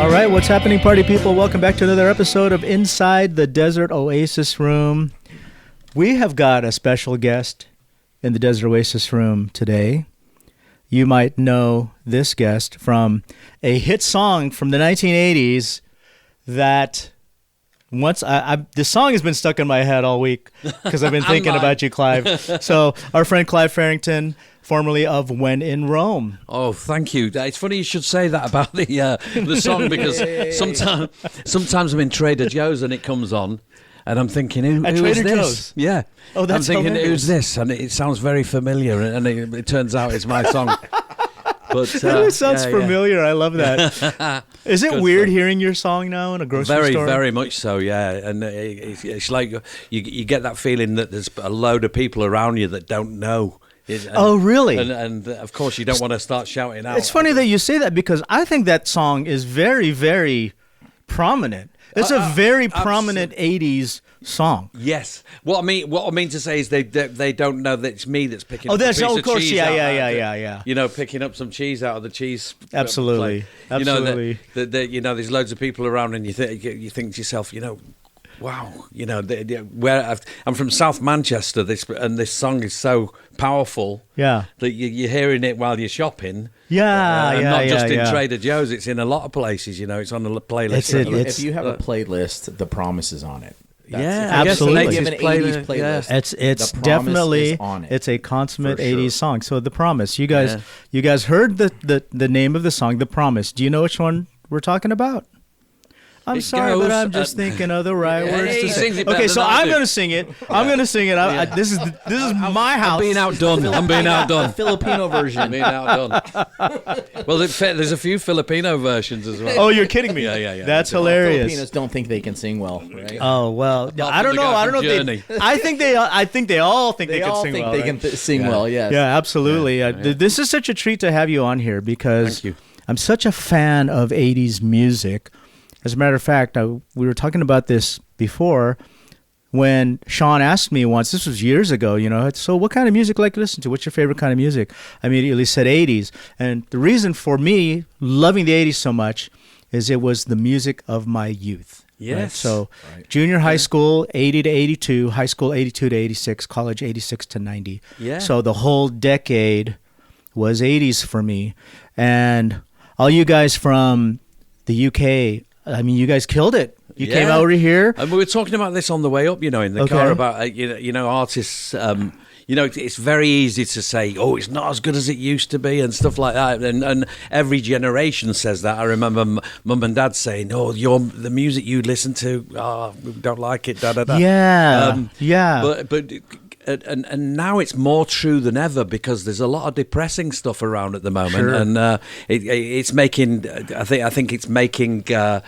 All right, what's happening, party people? Welcome back to another episode of Inside the Desert Oasis Room. We have got a special guest in the Desert Oasis Room today. You might know this guest from a hit song from the 1980s that once this song has been stuck in my head all week because I've been thinking about you, Clive. So our friend Clive Farrington, formerly of When in Rome. Oh, thank you. It's funny you should say that about the song because sometimes I'm in Trader Joe's and it comes on and I'm thinking, who is Trader this? Joe's? Yeah. Oh, that's I'm thinking, hilarious. who's this? And it sounds very familiar and it turns out it's my song. But It sounds familiar. Yeah. I love that. Is it weird hearing your song now in a grocery store? Very much so, yeah. And it's like you get that feeling that there's a load of people around you that don't know. Oh, really? And of course, you don't want to start shouting out. It's funny that you say that because I think that song is very, very prominent. It's a very prominent 80s song. Yes. What I mean to say is they don't know that it's me that's picking up that's a piece of course, cheese yeah. You know, picking up some cheese out of the cheese. Absolutely. Plate. Absolutely. You know, there's loads of people around and you think to yourself, you know, wow, you know, where I'm from South Manchester, this song is so powerful, that you're hearing it while you're shopping, not just in Trader Joe's. It's in a lot of places. You know, it's on a playlist. If you have a playlist, The Promise is on it. Absolutely. If you have an 80s playlist, it's definitely on it. It's a consummate 80s song. So The Promise, you guys heard the name of the song, The Promise. Do you know which one we're talking about? I'm sorry, but I'm just thinking of the right words to say. Okay, so I'm going to sing it. I'm going to sing it. This is my house. I'm being outdone. The Filipino version. I'm being outdone. Well, there's a few Filipino versions as well. Oh, you're kidding me? Yeah. That's hilarious. Filipinos don't think they can sing well, right? Oh well, I don't know. I think they all think they can sing well. They can sing well. Yes. Yeah, absolutely. This is such a treat to have you on here because I'm such a fan of 80s music. As a matter of fact, we were talking about this before when Shaun asked me once, this was years ago, you know, so what kind of music do you like to listen to? What's your favorite kind of music? I immediately said 80s. And the reason for me loving the 80s so much is it was the music of my youth. Yes. Right? So junior high school, 80 to 82, high school, 82 to 86, college, 86 to 90. Yeah. So the whole decade was 80s for me. And all you guys from the UK, I mean, you guys killed it. You came over here. And we were talking about this on the way up, you know, in the car about, you know, artists, you know, it's very easy to say, oh, it's not as good as it used to be and stuff like that. And every generation says that. I remember mum and dad saying, oh, the music you listen to, we don't like it, da-da-da. Yeah. But and now it's more true than ever because there's a lot of depressing stuff around at the moment, and it's making. I think it's making the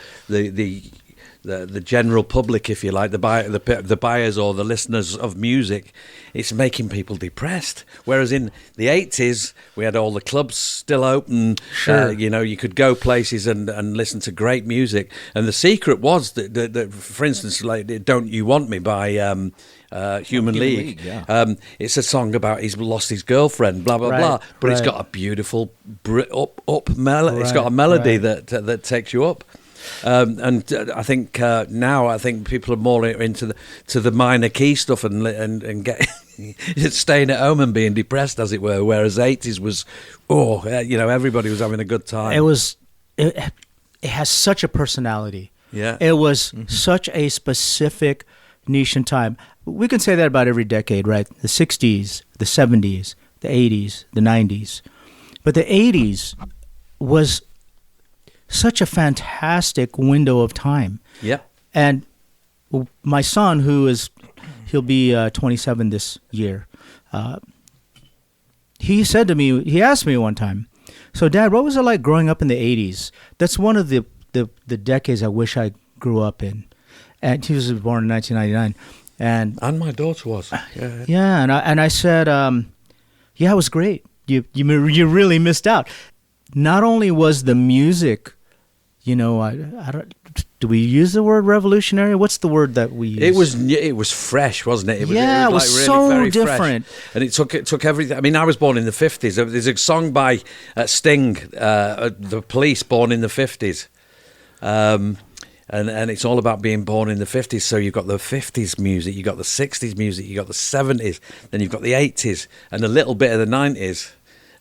general public, if you like, the buyers or the listeners of music, it's making people depressed. Whereas in the 80s, we had all the clubs still open. You know, you could go places and listen to great music. And the secret was that for instance, like "Don't You Want Me" by Human League. It's a song about he's lost his girlfriend, blah blah blah. But it's got a beautiful up melody. It's got a melody that takes you up. And I think now people are more into the minor key stuff and get staying at home and being depressed, as it were. Whereas 80s was, you know, everybody was having a good time. It has such a personality. Yeah, it was such a specific niche in time. We can say that about every decade, right? The 60s, the 70s, the 80s, the 90s. But the 80s was such a fantastic window of time. Yeah. And my son, he'll be 27 this year, he said to me, he asked me one time, so Dad, what was it like growing up in the 80s? That's one of the decades I wish I grew up in. And he was born in 1999. And my daughter was. Yeah, and I said, it was great. You really missed out. Not only was the music, you know, I don't. Do we use the word revolutionary? What's the word that we use? It was fresh, wasn't it? It was really so very different. Fresh. And it took everything. I mean, I was born in the 50s. There's a song by Sting, The Police, born in the 50s. And it's all about being born in the 50s. So you've got the 50s music, you've got the 60s music, you've got the 70s, then you've got the 80s and a little bit of the 90s.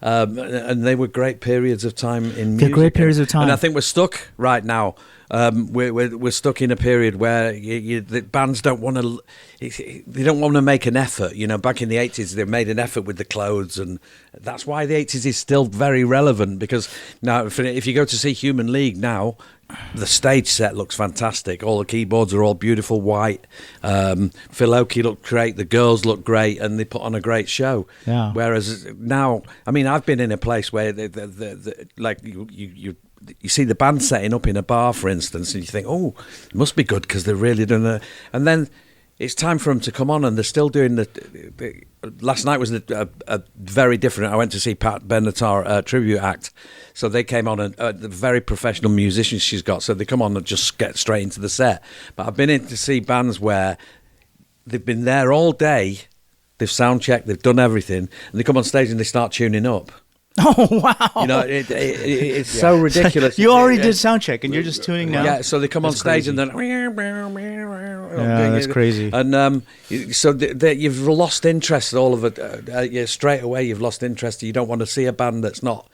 And they were great periods of time in music. They're great periods of time. And I think we're stuck right now. We're stuck in a period where the bands don't want to. They don't want to make an effort. You know, back in the 80s, they made an effort with the clothes, and that's why the 80s is still very relevant. Because now, if you go to see Human League now, the stage set looks fantastic. All the keyboards are all beautiful white. Phil Oakey looked great. The girls look great, and they put on a great show. Yeah. Whereas now, I mean, I've been in a place where like you see the band setting up in a bar, for instance, and you think, oh, it must be good because they're really doing it. And then it's time for them to come on, and they're still doing the last night was a very different. I went to see Pat Benatar tribute act, so they came on, the very professional musicians she's got, so they come on and just get straight into the set. But I've been in to see bands where they've been there all day, they've sound checked, they've done everything, and they come on stage and they start tuning up. Oh, wow. You know, it's so ridiculous. You already did sound check and you're just tuning now? Yeah, so they come on stage and then... Yeah, that's crazy. And so you've lost interest all of it. Straight away you've lost interest. You don't want to see a band that's not...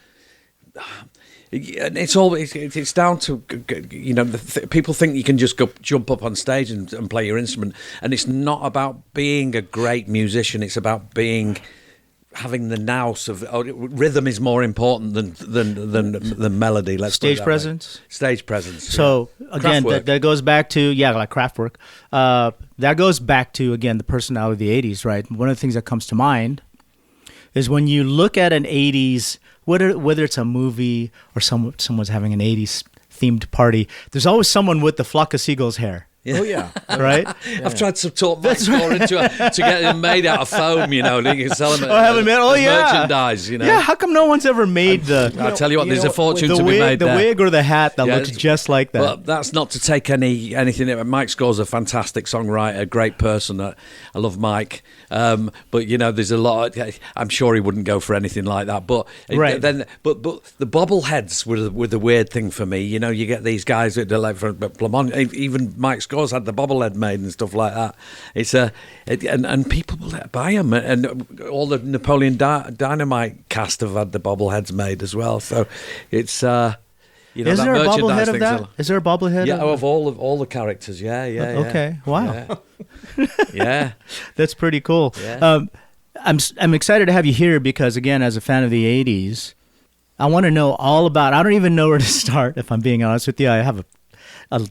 It's down to, you know, people think you can just jump up on stage and play your instrument. And it's not about being a great musician. It's about having the nous of rhythm is more important than melody. Let's stage presence. Stage presence. So again, that goes back to like Kraftwerk. That goes back to again the personality of the '80s, right? One of the things that comes to mind is when you look at an '80s, whether it's a movie or someone's having an '80s themed party, there's always someone with the flock of seagulls hair. Yeah. Oh yeah, right. Yeah. I've tried to talk Mike Gore into to get them made out of foam. You know, you can sell them as merchandise. You know, yeah. How come no one's ever made the? I'll tell you what, there's a fortune to be made the there. The wig or the hat that looks just like that. Well, that's not to take anything. Mike Score's a fantastic songwriter, a great person. I love Mike, but you know, there's a lot. I'm sure he wouldn't go for anything like that. But right. But the bobbleheads were the weird thing for me. You know, you get these guys that are like from Plumont, even Mike Score had the bobblehead made and stuff like that. It's and people buy them, and all the Napoleon Dynamite cast have had the bobbleheads made as well. So it's you know, is there a bobblehead of that? Is there a bobblehead? Yeah, of all the characters. Yeah. Okay. Wow. Yeah. That's pretty cool. Yeah. I'm excited to have you here because again, as a fan of the '80s, I want to know all about. I don't even know where to start. If I'm being honest with you, I have a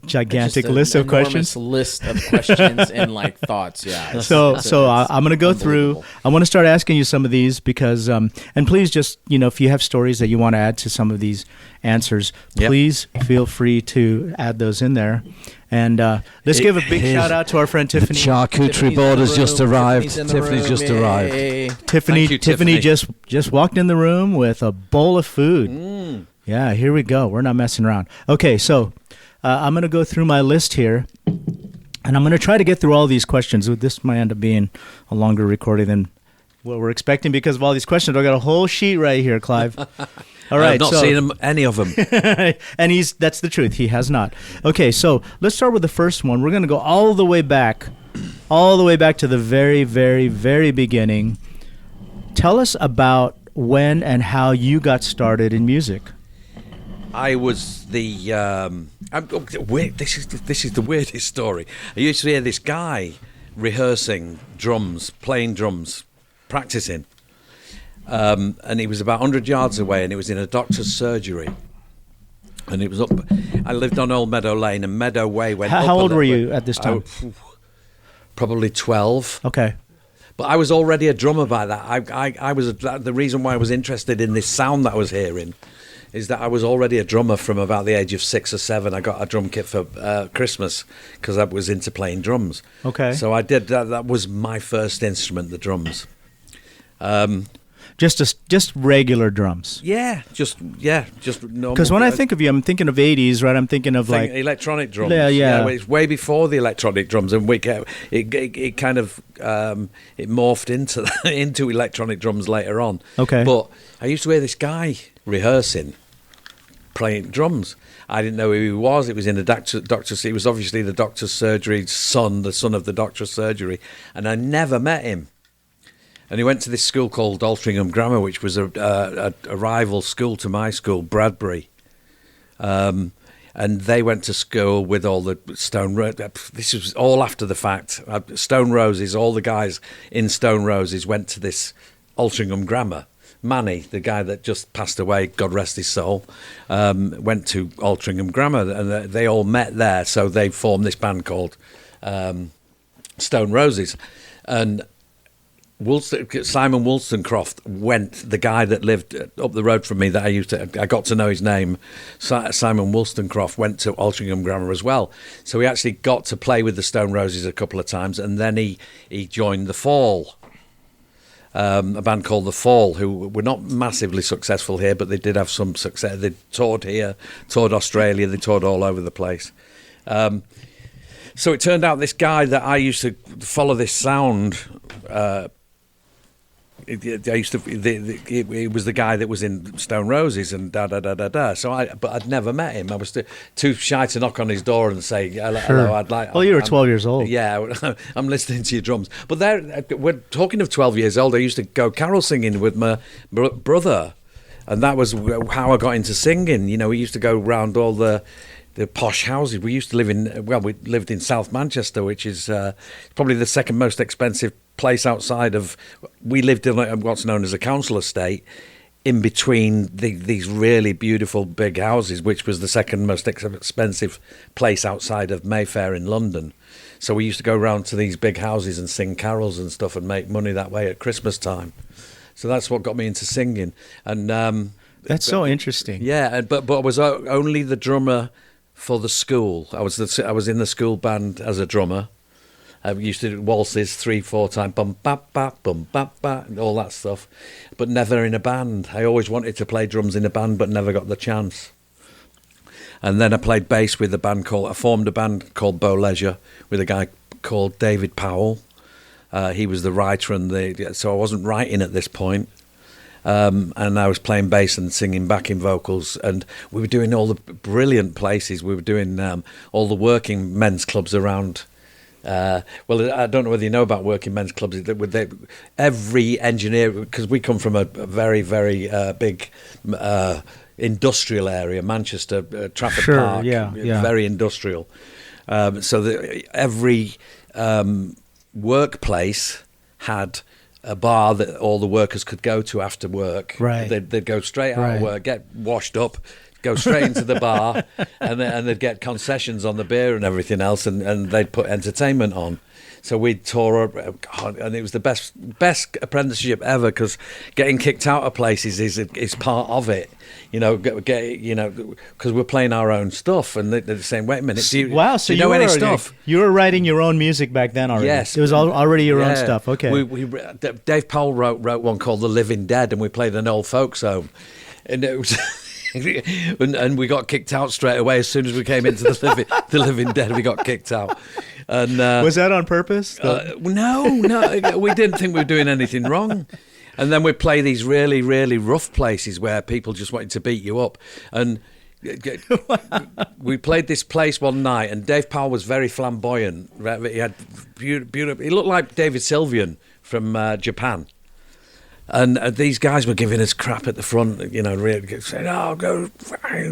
gigantic list of questions. List of questions and like thoughts. Yeah. So I'm going to go through. I want to start asking you some of these because, and please just, you know, if you have stories that you want to add to some of these answers, please feel free to add those in there. And let's give a big shout out to our friend Tiffany. The charcuterie board has just arrived. Tiffany's just arrived. Tiffany just walked in the room with a bowl of food. Yeah, here we go. We're not messing around. Okay, so I'm going to go through my list here, and I'm going to try to get through all these questions. This might end up being a longer recording than what we're expecting because of all these questions. I got a whole sheet right here, Clive. All right, I've not seen any of them. And that's the truth. He has not. Okay, so let's start with the first one. We're going to go all the way back to the very, very, very beginning. Tell us about when and how you got started in music. I was this is the weirdest story. I used to hear this guy rehearsing drums, playing drums, practicing, and he was about 100 yards away, and it was in a doctor's surgery, and it was up. I lived on Old Meadow Lane, and Meadow Way went up. How old were you at this time? Probably 12. Okay. But I was already a drummer by that. I was the reason why I was interested in this sound that I was hearing is that I was already a drummer from about the age of 6 or 7. I got a drum kit for Christmas because I was into playing drums. Okay. So I did that. That was my first instrument, the drums. Just regular drums. Just normal. Because when I think of you, I'm thinking of '80s, right? I'm thinking of like electronic drums. Yeah. It's way before the electronic drums, and it kind of it morphed into electronic drums later on. Okay. But I used to hear this guy rehearsing, playing drums. I didn't know who he was. It was in the doctor's. He was obviously the doctor's surgery son, the son of the doctor's surgery, and I never met him. And he went to this school called Altrincham Grammar, which was a rival school to my school, Bradbury. And they went to school with all the Stone Roses. This was all after the fact. Stone Roses, all the guys in Stone Roses went to this Altrincham Grammar. Manny, the guy that just passed away, God rest his soul, went to Altrincham Grammar, and they all met there. So they formed this band called Stone Roses. And Simon Wollstonecroft the guy that lived up the road from me that I got to know his name, Simon Wollstonecroft, went to Altrincham Grammar as well. So he actually got to play with the Stone Roses a couple of times, and then he joined The Fall, a band called The Fall, who were not massively successful here, but they did have some success. They toured here, toured Australia, they toured all over the place. So it turned out this guy that I used to follow this sound. He was the guy that was in Stone Roses and da da da da da. But I'd never met him. I was too shy to knock on his door and say hello. Sure. I'd like. Well, you were 12 years old. Yeah, I'm listening to your drums. But we're talking of 12 years old. I used to go carol singing with my brother, and that was how I got into singing. You know, we used to go round all the posh houses. We used to we lived in South Manchester, which is probably the second most expensive place outside of. We lived in what's known as a council estate, in between these really beautiful big houses, which was the second most expensive place outside of Mayfair in London. So we used to go around to these big houses and sing carols and stuff and make money that way at Christmas time. So that's what got me into singing. And that's so interesting. Yeah, but I was only the drummer for the school. I was in the school band as a drummer. I used to do waltzes 3-4 times, bum bap bap bum bap bap, and all that stuff, but never in a band. I always wanted to play drums in a band, but never got the chance. And then I played bass with I formed a band called Bow Leisure with a guy called David Powell. He was the writer, so I wasn't writing at this point. And I was playing bass and singing backing vocals, and we were doing all the brilliant places. We were doing all the working men's clubs around. Well, I don't know whether you know about working men's clubs. Every engineer, because we come from a very, very big industrial area, Manchester, Trafford Park, yeah. very industrial. So every workplace had a bar that all the workers could go to after work. Right. They'd go straight out of work, get washed up, go straight into the bar, and they'd get concessions on the beer and everything else, and they'd put entertainment on. So we'd tour, and it was the best apprenticeship ever, because getting kicked out of places is part of it. You know, because we're playing our own stuff, and they're saying, "Wait a minute, do you know any stuff?" You were writing your own music back then already. Yes, it was already your own stuff. Okay. Dave Powell wrote one called "The Living Dead," and we played an old folks home, and it was. and we got kicked out straight away as soon as we came into the Living Dead. We got kicked out. And was that on purpose? No, we didn't think we were doing anything wrong. And then we play these really, really rough places where people just wanted to beat you up. And we played this place one night, and Dave Powell was very flamboyant. He had beautiful. He looked like David Sylvian from Japan. And these guys were giving us crap at the front, you know, really saying, "Oh, go,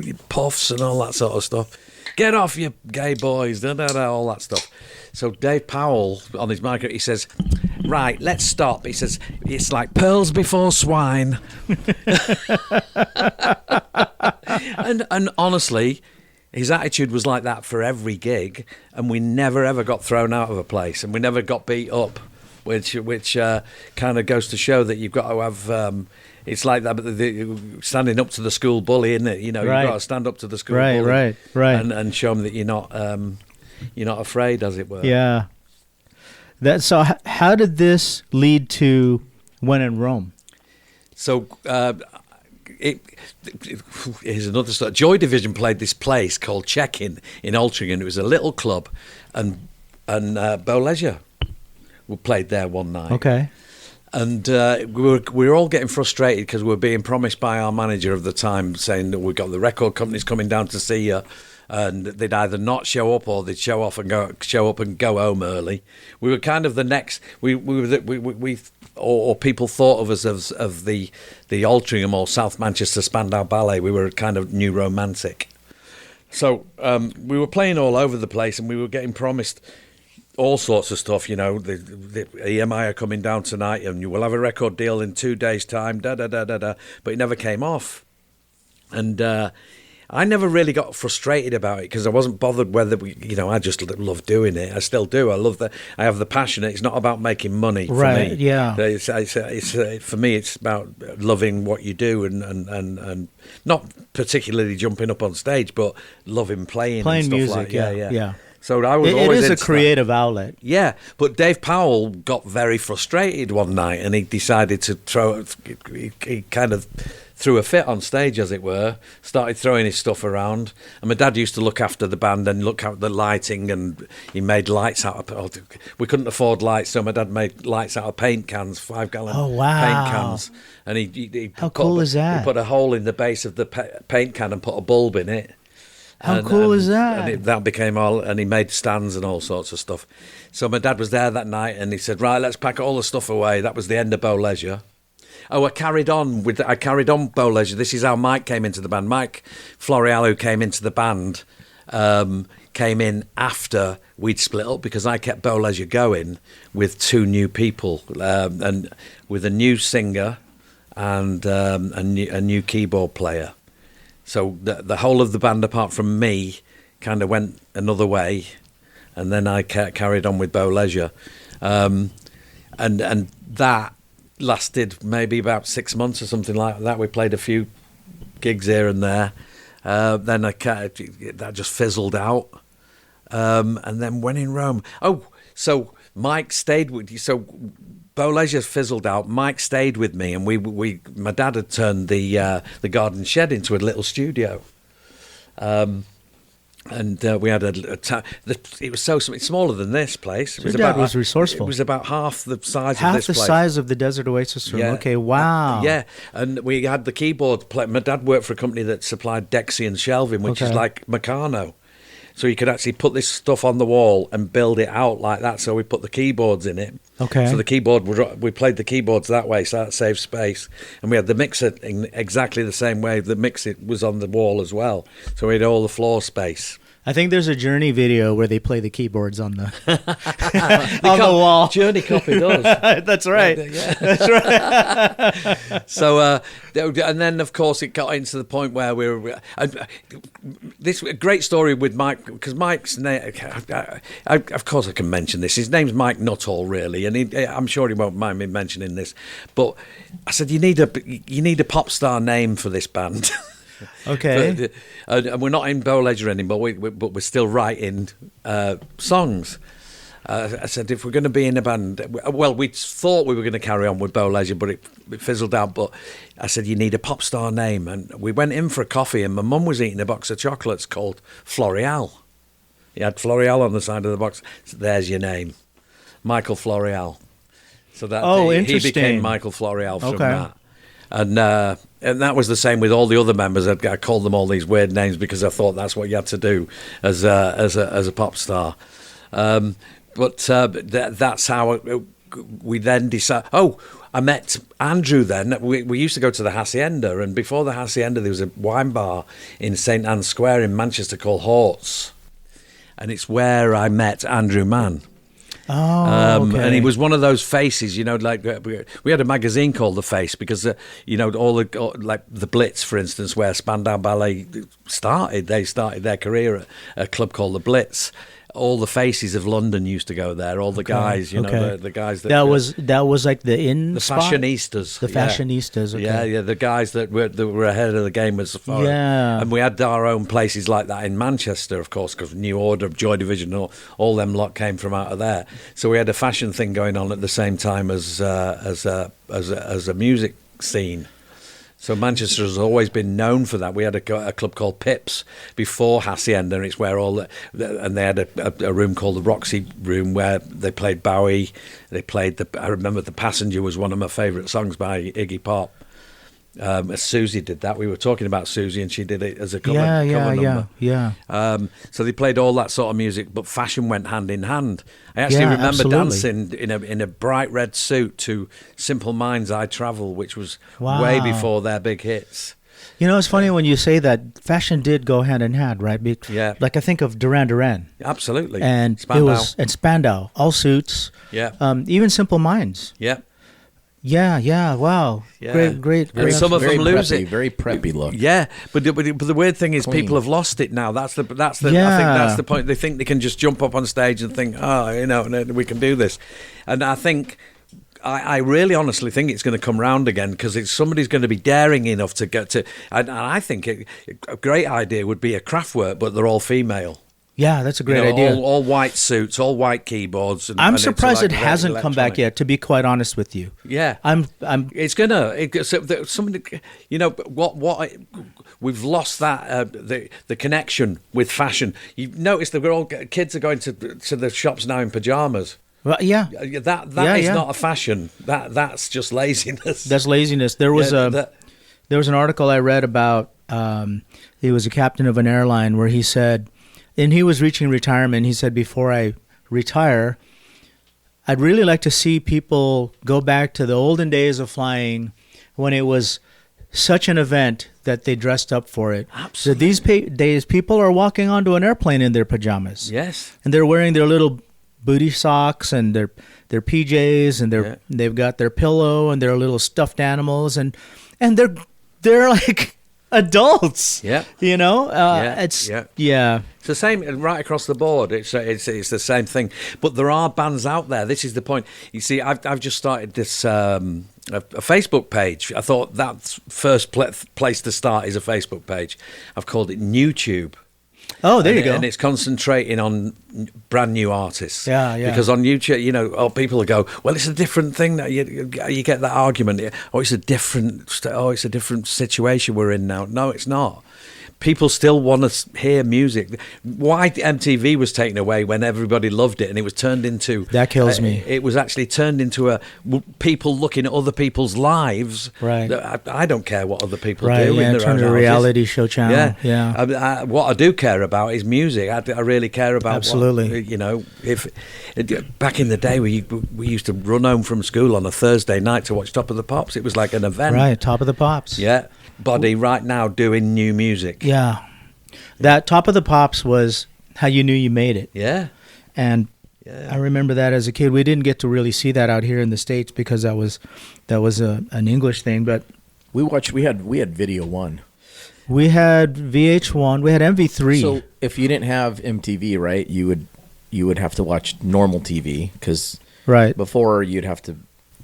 you puffs," and all that sort of stuff. "Get off, you gay boys," da, da, da, all that stuff. So Dave Powell, on his microphone, he says, "Right, let's stop." He says, "It's like pearls before swine." and honestly, his attitude was like that for every gig, and we never, ever got thrown out of a place, and we never got beat up. Which kind of goes to show that you've got to have. It's like that, but standing up to the school bully, isn't it? You know, right. You've got to stand up to the school bully, right, and show them that you're not afraid, as it were. Yeah. So how did this lead to When in Rome? So here's another story. Joy Division played this place called Check-In in Altrincham. It was a little club, and Bow Leisure. We played there one night. Okay. And we were all getting frustrated because we were being promised by our manager of the time, saying that we've got the record companies coming down to see you, and they'd either not show up or they'd show up and go home early. We were kind of the next. Or people thought of us as of the Altrincham or South Manchester Spandau Ballet. We were kind of new romantic. So we were playing all over the place, and we were getting promised all sorts of stuff, the EMI are coming down tonight and you will have a record deal in 2 days' time, but it never came off. And I never really got frustrated about it because I wasn't bothered whether I just love doing it. I still do. I love that. I have the passion. It's not about making money for right, me. Yeah. It's for me, it's about loving what you do and not particularly jumping up on stage, but loving playing and stuff music, like that. yeah. So I was It always is a into creative outlet. yeah, but Dave Powell got very frustrated one night, and he decided to he kind of threw a fit on stage, as it were. Started throwing his stuff around, and my dad used to look after the band and look at the lighting, and he made lights out of. We couldn't afford lights, so my dad made lights out of paint cans, 5-gallon paint cans, and he How cool is that? He put a hole in the base of the paint can and put a bulb in it. How cool is that? And that became and he made stands and all sorts of stuff. So my dad was there that night, and he said, "Right, let's pack all the stuff away." That was the end of Bow Leisure. Oh, I carried on Bow Leisure. This is how Mike came into the band. Mike Floreal, who came into the band, came in after we'd split up because I kept Bow Leisure going with 2 new people, and with a new singer and a new keyboard player. So the whole of the band, apart from me, kind of went another way, and then I carried on with Bow Leisure, and that lasted maybe about 6 months or something like that. We played a few gigs here and there. Then that just fizzled out, and then when in Rome. Oh, so Mike stayed with you. So Bow Leisure fizzled out. Mike stayed with me, and my dad had turned the garden shed into a little studio, and we had it was it's smaller than this place. Your dad was resourceful. It was about half the size of this place. Half the size of the Desert Oasis room. Yeah. Okay, wow. Yeah, and we had the keyboard play. My dad worked for a company that supplied Dexian shelving, which is like Meccano. So you could actually put this stuff on the wall and build it out like that. So we put the keyboards in it. Okay. So we played the keyboards that way, so that saved space. And we had the mixer in exactly the same way. The mixer was on the wall as well. So we had all the floor space. I think there's a Journey video where they play the keyboards on the on the wall. Journey copy does. That's right. Yeah. That's right. So, and then of course it got into the point where we were. This great story with Mike, because Mike's name. Of course, I can mention this. His name's Mike Nuttall, really, and I'm sure he won't mind me mentioning this. But I said, you need a pop star name for this band. Okay. And we're not in Bow Leisure anymore, but we're still writing songs. I said, if we're going to be in a band, well, we thought we were going to carry on with Bow Leisure, but it fizzled out. But I said, you need a pop star name. And we went in for a coffee, and my mum was eating a box of chocolates called Floreal. He had Floreal on the side of the box. So there's your name, Michael Floreal. So that interesting. He became Michael Floreal from that. And that was the same with all the other members. I called them all these weird names because I thought that's what you had to do as a pop star. But that's how we then decided. Oh, I met Andrew then. We used to go to the Hacienda, and before the Hacienda there was a wine bar in St Anne's Square in Manchester called Hort's, and it's where I met Andrew Mann. Oh, okay. And he was one of those faces, like we had a magazine called The Face because, all like the Blitz, for instance, where Spandau Ballet started. They started their career at a club called the Blitz. All the faces of London used to go there. All the guys, the guys that was like the fashionistas, the fashionistas. Okay. Yeah, the guys that were ahead of the game as far. Yeah, and we had our own places like that in Manchester, of course, because New Order, Joy Division, all them lot came from out of there. So we had a fashion thing going on at the same time as a music scene. So Manchester has always been known for that. We had a club called Pips before Hacienda, and it's where and they had a room called the Roxy Room where they played Bowie. They played I remember The Passenger was one of my favourite songs by Iggy Pop. Susie did that. We were talking about Susie, and she did it as a cover number. So they played all that sort of music, but fashion went hand in hand. I actually remember dancing in a bright red suit to Simple Minds, I Travel, which was way before their big hits. You know, it's funny when you say that. Fashion did go hand in hand, right? Yeah. Like I think of Duran Duran. Absolutely. And Spandau. and Spandau, all suits. Yeah. Even Simple Minds. Yeah. Yeah, wow. Yeah. Great. And some of them lose it. Very preppy look. Yeah, but the weird thing is people have lost it now. That's the I think that's the point. They think they can just jump up on stage and think, we can do this. And I think I really honestly think it's going to come round again because somebody's going to be daring enough to get to. And I think a great idea would be a Kraftwerk, but they're all female. Yeah, that's a great idea. All white suits, all white keyboards. I'm surprised it hasn't come back yet. To be quite honest with you, yeah, It's gonna. Somebody, what we've lost that the connection with fashion. You've noticed that kids are going to the shops now in pajamas. Well, yeah, that is not a fashion. That's just laziness. That's laziness. There was there was an article I read about. He was a captain of an airline where he said. And he was reaching retirement. He said, before I retire, I'd really like to see people go back to the olden days of flying when it was such an event that they dressed up for it. Absolutely. So these days, people are walking onto an airplane in their pajamas. Yes. And they're wearing their little booty socks and their PJs, and they've got their pillow and their little stuffed animals, and they're like adults. Yeah. It's It's the same right across the board. It's the same thing. But there are bands out there. This is the point. You see, I've just started this a Facebook page. I thought that's first place to start is a Facebook page. I've called it NewTube. Oh, there you go. And it's concentrating on brand new artists. Yeah. Because on YouTube, people will go, well, it's a different thing. That you get that argument. It's a different situation we're in now. No, it's not. People still want to hear music. Why MTV was taken away when everybody loved it, and it was turned into... That kills me. It was actually turned into people looking at other people's lives. Right. I don't care what other people do in their own turned a reality show channel. Yeah. What I do care about is music. I really care about... Absolutely. If back in the day, we used to run home from school on a Thursday night to watch Top of the Pops. It was like an event. Right, Top of the Pops. Yeah. Body right now doing new music. Yeah. That Top of the Pops was how you knew you made it. Yeah. And I remember that as a kid. We didn't get to really see that out here in the States because that was an English thing, but we had Video One. We had VH1, we had MV3. So if you didn't have MTV, right, you would have to watch normal TV because before you'd have to,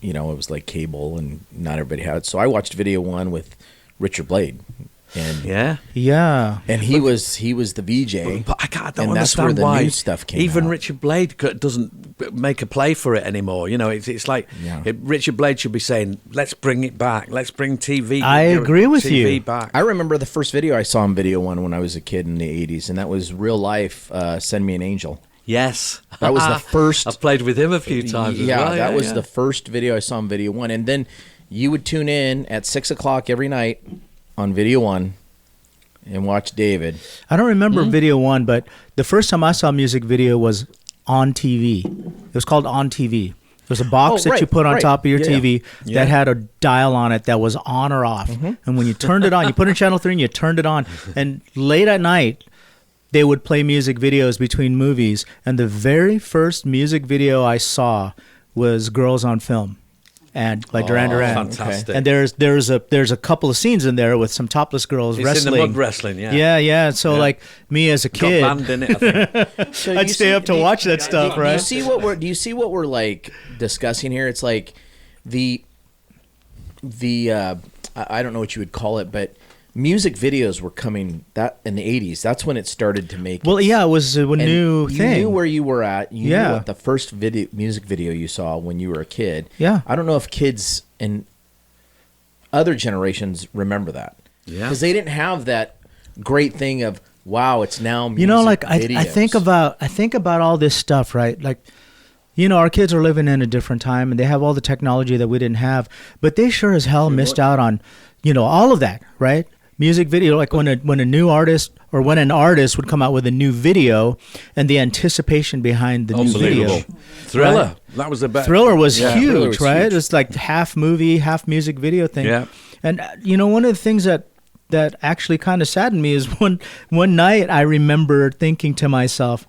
it was like cable and not everybody had it. So I watched Video One with Richard Blade, and and he was the VJ. But I don't and that's where understand the why new stuff came even out. Richard Blade doesn't make a play for it anymore. It's like Richard Blade should be saying, "Let's bring it back. Let's bring TV." I agree with TV you. back. I remember the first video I saw on Video One when I was a kid in the '80s, and that was Real Life. Send Me an Angel. Yes, that was the first. I've played with him a few times. That was the first video I saw on Video One, and then you would tune in at 6:00 every night on Video One and watch David. I don't remember Video One, but the first time I saw a music video was on TV. It was called On TV. It was a box that you put on top of your TV that had a dial on it that was on or off. And when you turned it on, you put in channel 3 and you turned it on. And late at night, they would play music videos between movies. And the very first music video I saw was Girls on Film. And like Duran Duran, fantastic! And there's a couple of scenes in there with some topless girls wrestling. In the mud wrestling, yeah. So like me as a kid, got banned in it, I think. So I'd stay up to watch that stuff, right? Do you see what we're like discussing here? It's like the I don't know what you would call it, but music videos were coming that in the 80s. That's when it started to make. Well, yeah, it was a new thing. You knew where you were at. You knew what the first music video you saw when you were a kid. Yeah. I don't know if kids, and other generations remember that. Yeah. Because they didn't have that great thing of, wow, it's now music like videos. I think about all this stuff, right? Like, our kids are living in a different time and they have all the technology that we didn't have, but they sure as hell missed out on, all of that, right? Music video, like when a new artist or when an artist would come out with a new video and the anticipation behind the new video. Thriller. Right? That was the best. Thriller was huge, Thriller was right? huge. It's like half movie, half music video thing. Yeah. And one of the things that actually kind of saddened me is one night I remember thinking to myself,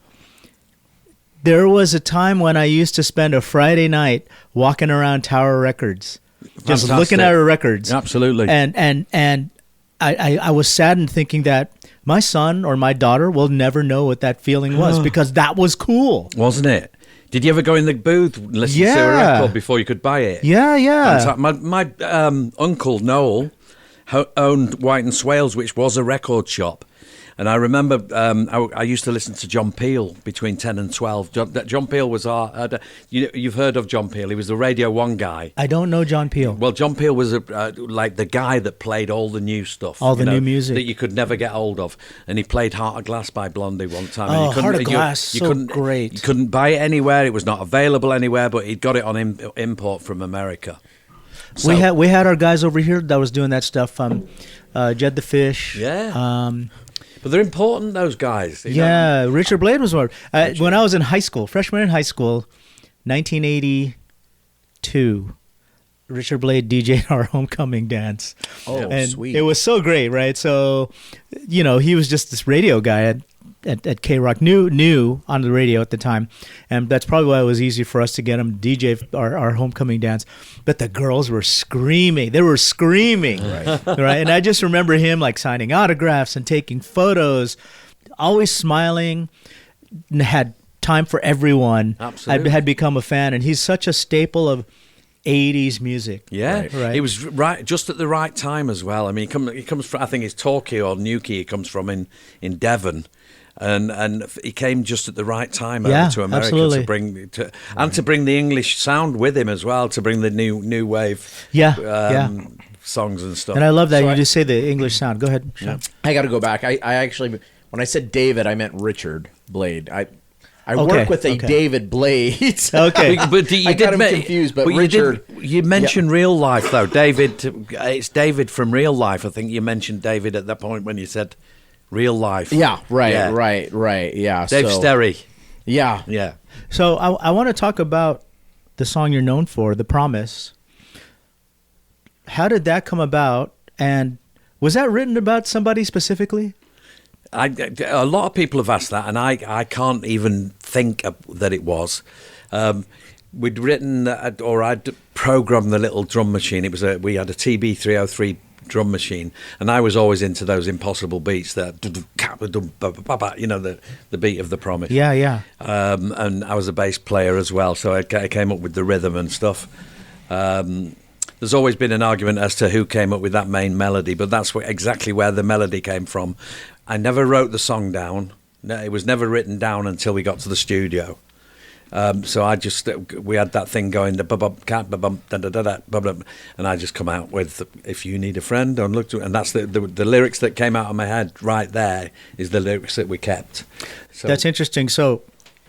there was a time when I used to spend a Friday night walking around Tower Records, just looking at our records. Absolutely. And I was saddened thinking that my son or my daughter will never know what that feeling was because that was cool. Wasn't it? Did you ever go in the booth and listen to a record before you could buy it? Yeah. My uncle Noel owned White and Swales, which was a record shop. And I remember I used to listen to John Peel between 10 and 12. John Peel was you've heard of John Peel. He was the Radio 1 guy. I don't know John Peel. Well, John Peel was like the guy that played all the new stuff. All the new music. That you could never get hold of. And he played Heart of Glass by Blondie one time. Oh, and Heart of Glass, great. You couldn't buy it anywhere. It was not available anywhere, but he'd got it on import from America. So, we had our guys over here that was doing that stuff. Jed the Fish. Yeah. But they're important, those guys. Richard Blade was one. When I was in high school, freshman in high school, 1982, Richard Blade DJ'd our homecoming dance. Oh, and sweet. It was so great, right? So, he was just this radio guy at K-Rock, new on the radio at the time. And that's probably why it was easy for us to get him to DJ our homecoming dance. But the girls were screaming. They were screaming. Right. And I just remember him like signing autographs and taking photos, always smiling, and had time for everyone. Absolutely. I had become a fan. And he's such a staple of 80s music. Yeah, right. He was right just at the right time as well. I mean, he comes from, I think it's Torquay or Newquay. He comes from in Devon, and he came just at the right time over to America absolutely. to bring the English sound with him as well, to bring the new wave songs and stuff. And I love that you just say the English sound. Go ahead, Shaun. I got to go back. I actually, when I said David, I meant Richard Blade. I work with a David Blade. Okay. But you I got him confused, but Richard... You mentioned Real Life, though. David, it's David from Real Life. I think you mentioned David at that point when you said Real Life. Yeah, right, yeah. Dave Sterry. Yeah. Yeah. So I want to talk about the song you're known for, The Promise. How did that come about? And was that written about somebody specifically? A lot of people have asked that, and I can't even think that it was. We'd written, or I'd programmed the little drum machine. We had a TB303 drum machine, and I was always into those impossible beats, that the beat of The Promise. Yeah. And I was a bass player as well, so I came up with the rhythm and stuff. There's always been an argument as to who came up with that main melody, but that's exactly where the melody came from. I never wrote the song down. It was never written down until we got to the studio. So we had that thing going, and I just come out with, if you need a friend, don't look to it. And that's the lyrics that came out of my head right there is the lyrics that we kept. So, that's interesting. So,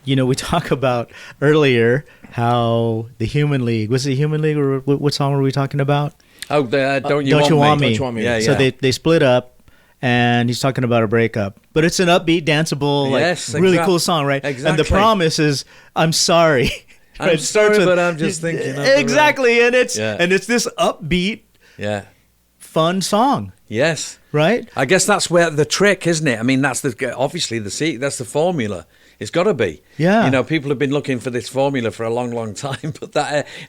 we talk about earlier how the Human League, was it Human League, or what song were we talking about? Oh, Don't You Want Me? Yeah. So they split up. And he's talking about a breakup, but it's an upbeat, danceable, really cool song, right? Exactly. And the promise is, "I'm sorry." I'm sorry, but I'm just thinking. Exactly, and it's this upbeat, fun song. Yes, right. I guess that's where the trick, isn't it? I mean, that's obviously that's the formula. It's got to be. Yeah. People have been looking for this formula for a long, long time, but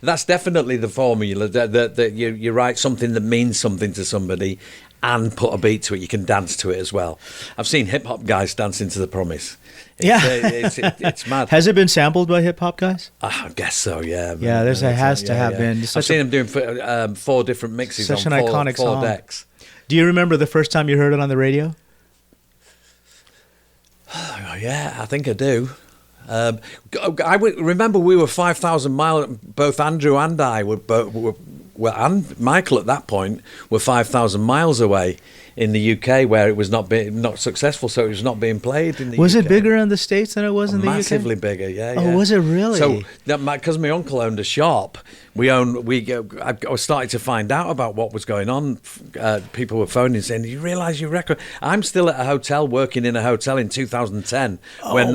that's definitely the formula. That you write something that means something to somebody, and put a beat to it. You can dance to it as well. I've seen hip hop guys dancing to The Promise. It's mad. Has it been sampled by hip hop guys? I guess so. Yeah. Yeah, it has to have been. I've seen them doing 4 different mixes such on an iconic four song. decks. Do you remember the first time you heard it on the radio? Oh, yeah, I think I do. I remember we were 5,000 miles. Both Andrew and I were and Michael at that point were 5,000 miles away in the UK, where it was not successful, so it was not being played in the UK. Was it bigger in the States than it was in the UK? Massively bigger, yeah. Oh, was it really? So, because my uncle owned a shop, I was starting to find out about what was going on. People were phoning saying, "Do you realise your record?" I'm still at a hotel, working in a hotel in 2010 when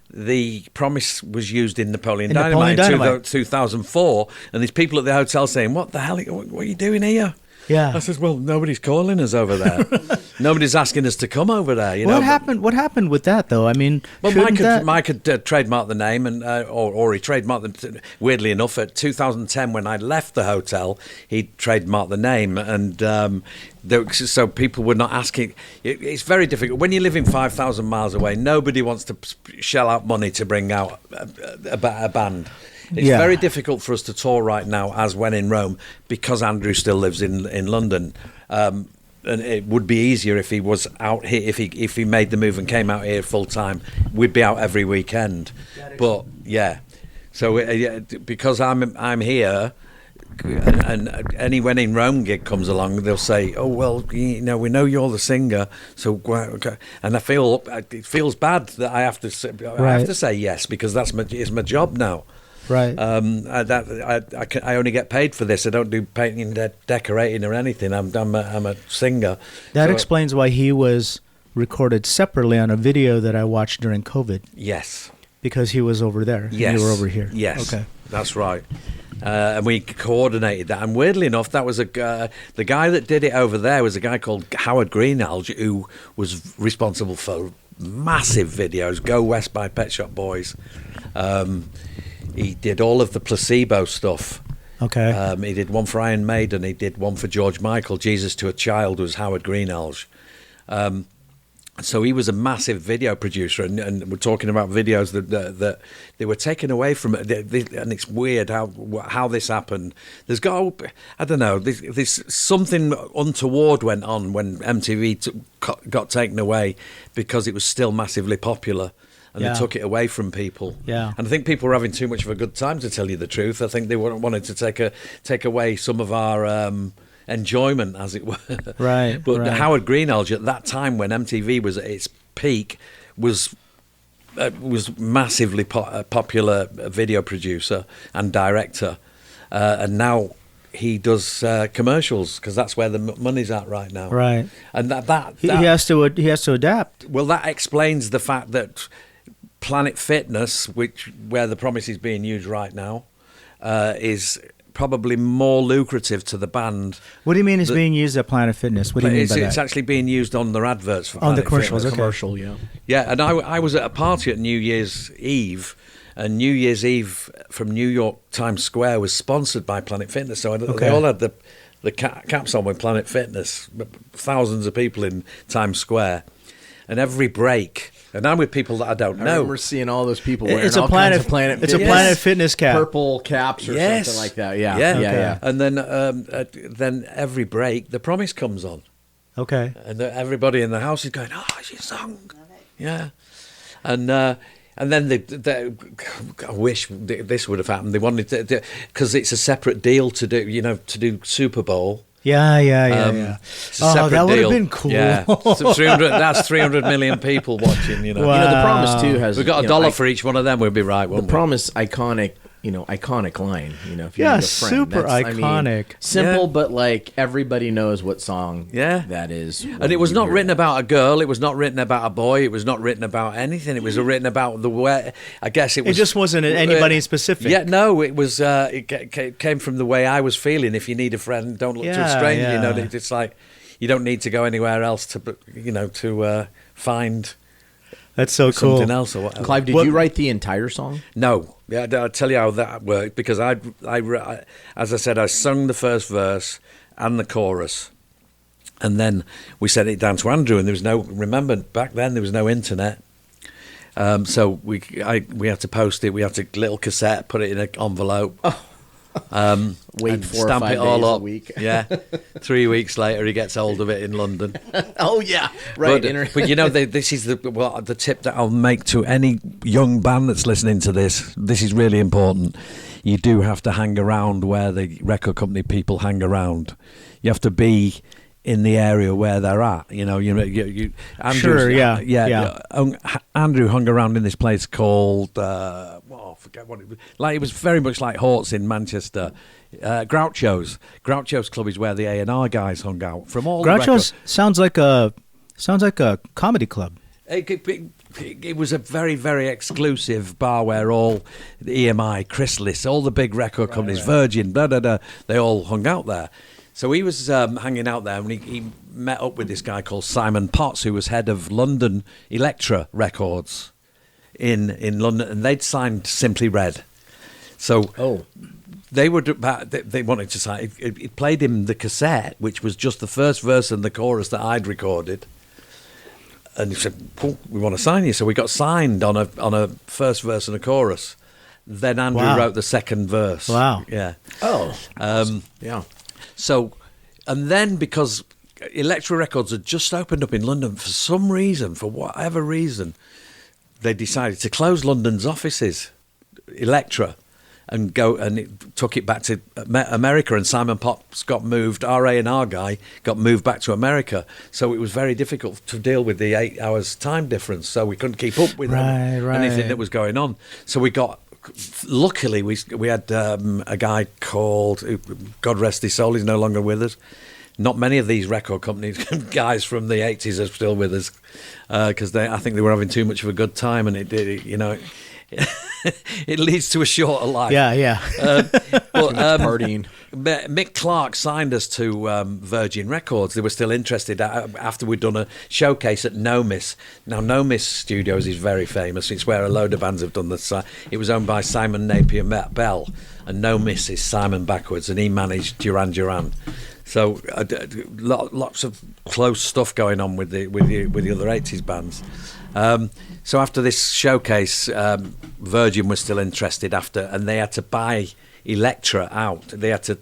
the Promise was used in Napoleon Dynamite in 2004, and these people at the hotel saying, "What the hell? What are you doing here?" Yeah. I said, well, nobody's calling us over there. Nobody's asking us to come over there. What happened with that, though? I mean, Mike had trademarked the name, and or he trademarked it. Weirdly enough, at 2010, when I left the hotel, he trademarked the name, and so people were not asking. It's very difficult when you're living 5,000 miles away. Nobody wants to shell out money to bring out a band. It's very difficult for us to tour right now, as when in Rome, because Andrew still lives in London. And it would be easier if he was out here, if he made the move and came out here full time. We'd be out every weekend. But yeah, so because I'm here, and any When in Rome gig comes along, they'll say, "Oh well, we know you're the singer." So, and it feels bad that I have to say yes, because it's my job now. Right. I only get paid for this. I don't do painting, decorating, or anything. I'm a singer. That explains why he was recorded separately on a video that I watched during COVID. Yes. Because he was over there. Yes. And you were over here. Yes. Okay. That's right. And we coordinated that. And weirdly enough, that was the guy that did it over there was a guy called Howard Greenhalgh, who was responsible for massive videos. Go West by Pet Shop Boys. He did all of the Placebo stuff. Okay. He did one for Iron Maiden. He did one for George Michael. Jesus to a Child was Howard Greenhalgh. So he was a massive video producer, and we're talking about videos that they were taken away from it. And it's weird how this happened. There's I don't know. There's something untoward went on when MTV got taken away, because it was still massively popular. And they took it away from people. Yeah. And I think people were having too much of a good time, to tell you the truth. I think they wanted to take away some of our enjoyment, as it were. Right. But Howard Greenhalgh, at that time when MTV was at its peak, was massively popular video producer and director. And now he does commercials, because that's where the money's at right now. Right. And he has to adapt. Well, that explains the fact that Planet Fitness, where the Promise is being used right now, is probably more lucrative to the band. What do you mean it's being used at Planet Fitness? What do you mean by that? It's actually being used on their adverts for Planet the commercials. Fitness. Okay. Commercial, yeah. Yeah, and I was at a party at New Year's Eve, and New Year's Eve from New York Times Square was sponsored by Planet Fitness. So they all had the caps on with Planet Fitness. Thousands of people in Times Square, and every break. And I'm with people that I don't know. I remember seeing all those people wearing it's all a Planet, kinds of Planet It's Fitness. a Planet Fitness cap. Purple caps or something like that. Yeah. Yeah. And then every break, The Promise comes on. Okay. And everybody in the house is going, "Oh, it's your song." Yeah. And then I wish this would have happened. They wanted to, because it's a separate deal to do Super Bowl. Yeah. It's a separate that would deal. have been cool. Yeah, so that's 300 million people watching. Wow. The Promise too has. We've got $1 for each one of them. We'll be right. The Promise iconic line. If you need a friend. Super iconic. Simple, but like everybody knows what song. That is. And it was not written about a girl. It was not written about a boy. It was not written about anything. It was written about the way. I guess it was. It just wasn't anybody specific. Yeah, no. It was. It came from the way I was feeling. If you need a friend, don't look to a stranger. Yeah. It's like you don't need to go anywhere else to find. That's so cool. Something else or whatever. Clive, did you write the entire song? No. Yeah, I'll tell you how that worked, because I, as I said, I sung the first verse and the chorus, and then we sent it down to Andrew, and there was remember back then there was no internet, so we had to post it. We had to little cassette, put it in an envelope. Wait 4 or stamp 5 it all days up. a week. Yeah, 3 weeks later he gets hold of it in London. Oh yeah, right. But this is the tip that I'll make to any young band that's listening to this. This is really important. you do have to hang around where the record company people hang around. You have to be in the area where they're at. Andrew, sure, yeah. Andrew hung around in this place called I forget what it was. Like, it was very much like Hort's in Manchester. Groucho's club is where the A&R guys hung out from all. Groucho's sounds like a comedy club. It was a very, very exclusive bar where all the EMI, Chrysalis, all the big record companies, Virgin, they all hung out there. So he was hanging out there, and he met up with this guy called Simon Potts, who was head of London Elektra Records in London, and they'd signed Simply Red. So they wanted to sign. It played him the cassette, which was just the first verse and the chorus that I'd recorded. And he said, "We want to sign you." So we got signed on a first verse and a chorus. Then Andrew wrote the second verse. Wow. Yeah. Oh. Yeah. So, and then because Elektra Records had just opened up in London for some reason, for whatever reason, they decided to close London's offices, Elektra, and took it back to America. And Simon Potts got moved. Our A&R guy got moved back to America. So it was very difficult to deal with the 8 hours time difference. So we couldn't keep up with anything that was going on. So we got. Luckily, we had a guy called, God rest his soul, he's no longer with us. Not many of these record companies, guys from the 80s are still with us, because I think they were having too much of a good time, and it leads to a shorter life. Yeah. But partying. Mick Clark signed us to Virgin Records. They were still interested after we'd done a showcase at No Miss. Now, No Miss Studios is very famous. It's where a load of bands have done this. It was owned by Simon Napier Bell, and No Miss is Simon backwards, and he managed Duran Duran. So lots of close stuff going on with the other 80s bands. So after this showcase, Virgin was still interested and they had to buy Elektra out. They had to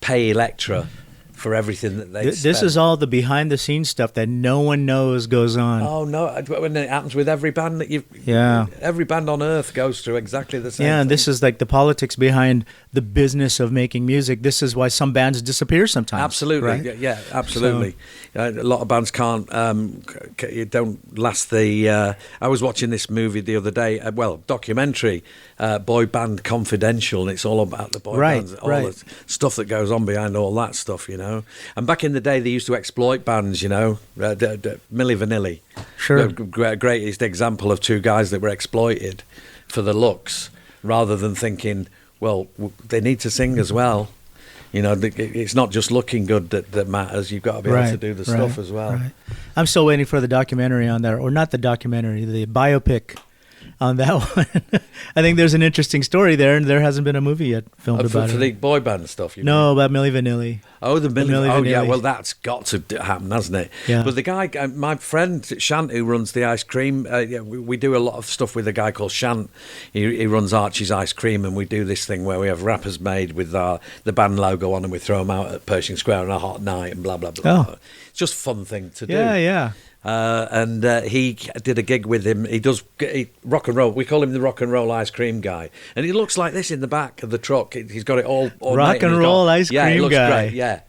pay Elektra for everything that they spent. This is all the behind-the-scenes stuff that no one knows goes on. Oh, no. When it happens with every band every band on earth goes through exactly the same thing. And this is like the politics behind the business of making music. This is why some bands disappear sometimes. Absolutely. Right? Yeah, absolutely. So, a lot of bands don't last the... I was watching this movie the other day, documentary, Boy Band Confidential, and it's all about the boy bands, all the stuff that goes on behind all that stuff, And back in the day, they used to exploit bands, Milli Vanilli. Sure. The greatest example of two guys that were exploited for the looks, rather than thinking, well, they need to sing as well. It's not just looking good that matters. You've got to be able to do the stuff as well. Right. I'm still waiting for the documentary on that, or not the documentary, the biopic on that one. I think there's an interesting story there, and there hasn't been a movie yet filmed about it. For the boy band stuff, you mean? About Milli Vanilli. Oh, the Milli Vanilli. Yeah, well, that's got to happen, hasn't it? Yeah. But the guy, my friend Shant, who runs the ice cream, we do a lot of stuff with a guy called Shant. He runs Archie's Ice Cream, and we do this thing where we have wrappers made with the band logo on, and we throw them out at Pershing Square on a hot night, and blah, blah, blah. Oh. It's just a fun thing to do. Yeah. And he did a gig with him. He does rock and roll. We call him the rock and roll ice cream guy. And he looks like this in the back of the truck. He's got it all rock and roll ice cream guy. Yeah, he looks great. Yeah.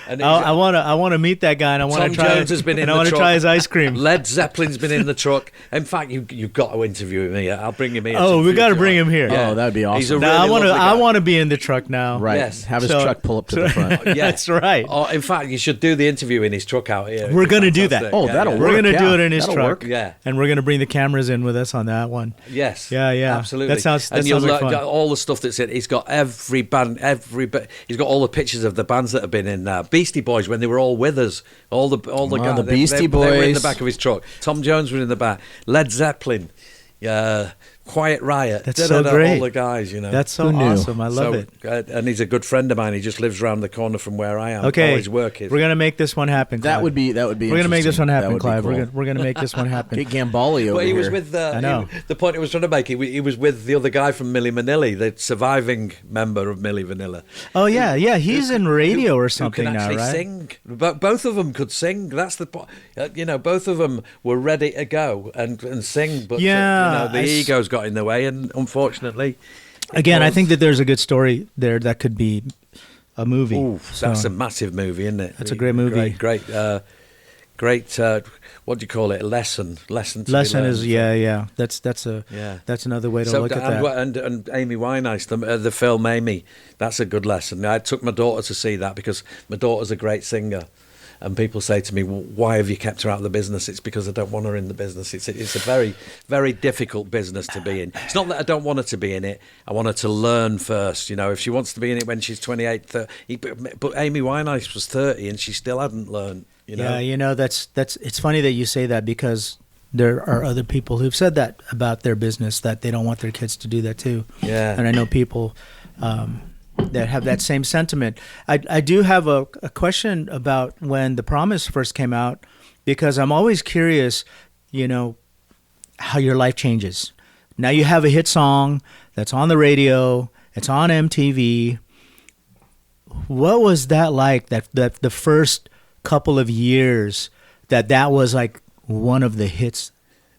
And I want to meet that guy, and I want to try. Tom Jones has been in the truck. I want to try his ice cream. Led Zeppelin's been in the truck. In fact, you've got to interview him here. I'll bring him here. Oh, we got to bring him here. Yeah. Oh, that'd be awesome. He's a really I want to be in the truck now. Right. Yes. Have his truck pull up to the front. Yeah. That's right. Oh, in fact, you should do the interview in his truck out here. We're going to do that. Oh, that'll work. We're going to do it in his that'll truck. Work. Yeah. And we're going to bring the cameras in with us on that one. Yes. Yeah. Absolutely. That sounds like fun. Got all the stuff that's in. He's got every band, he's got all the pictures of the bands that have been in there. Beastie Boys, when they were all with us, all the guys. The Beastie Boys. They were in the back of his truck. Tom Jones was in the back. Led Zeppelin. Quiet Riot. That's so great. All the guys, That's so awesome. I love it. And he's a good friend of mine. He just lives around the corner from where I am. Okay. All his work is. We're going to make this one happen, Clive. That would be We're going to make this one happen, Clive. Cool. We're going to make this one happen. Get Gambale over But he here. was with I know. the point I was trying to make. He was with the other guy from Milli Vanilli, the surviving member of Milli Vanilli. Oh yeah. He's in radio or something who can actually now, right? sing. Both of them could sing. That's the point. Both of them were ready to go and sing. But the egos got in the way, and unfortunately, Again, I think that there's a good story there that could be a movie. Ooh, that's a massive movie, isn't it? That's a great movie. Great. What do you call it? Lesson. Lesson is yeah. That's another way to look at that. And Amy Winehouse, the film Amy, that's a good lesson. I took my daughter to see that because my daughter's a great singer. And people say to me, well, why have you kept her out of the business? It's because I don't want her in the business. It's a very, very difficult business to be in. It's not that I don't want her to be in it. I want her to learn first. You know, if she wants to be in it when she's 28, 30. But Amy Winehouse was 30 and she still hadn't learned. You know? Yeah, you know, that's. It's funny that you say that because there are other people who've said that about their business, that they don't want their kids to do that too. Yeah. And I know people that have that same sentiment. I do have a question about when The Promise first came out, because I'm always curious, you know, how your life changes. Now you have a hit song that's on the radio, it's on MTV. What was that like, that the first couple of years that was like one of the hits?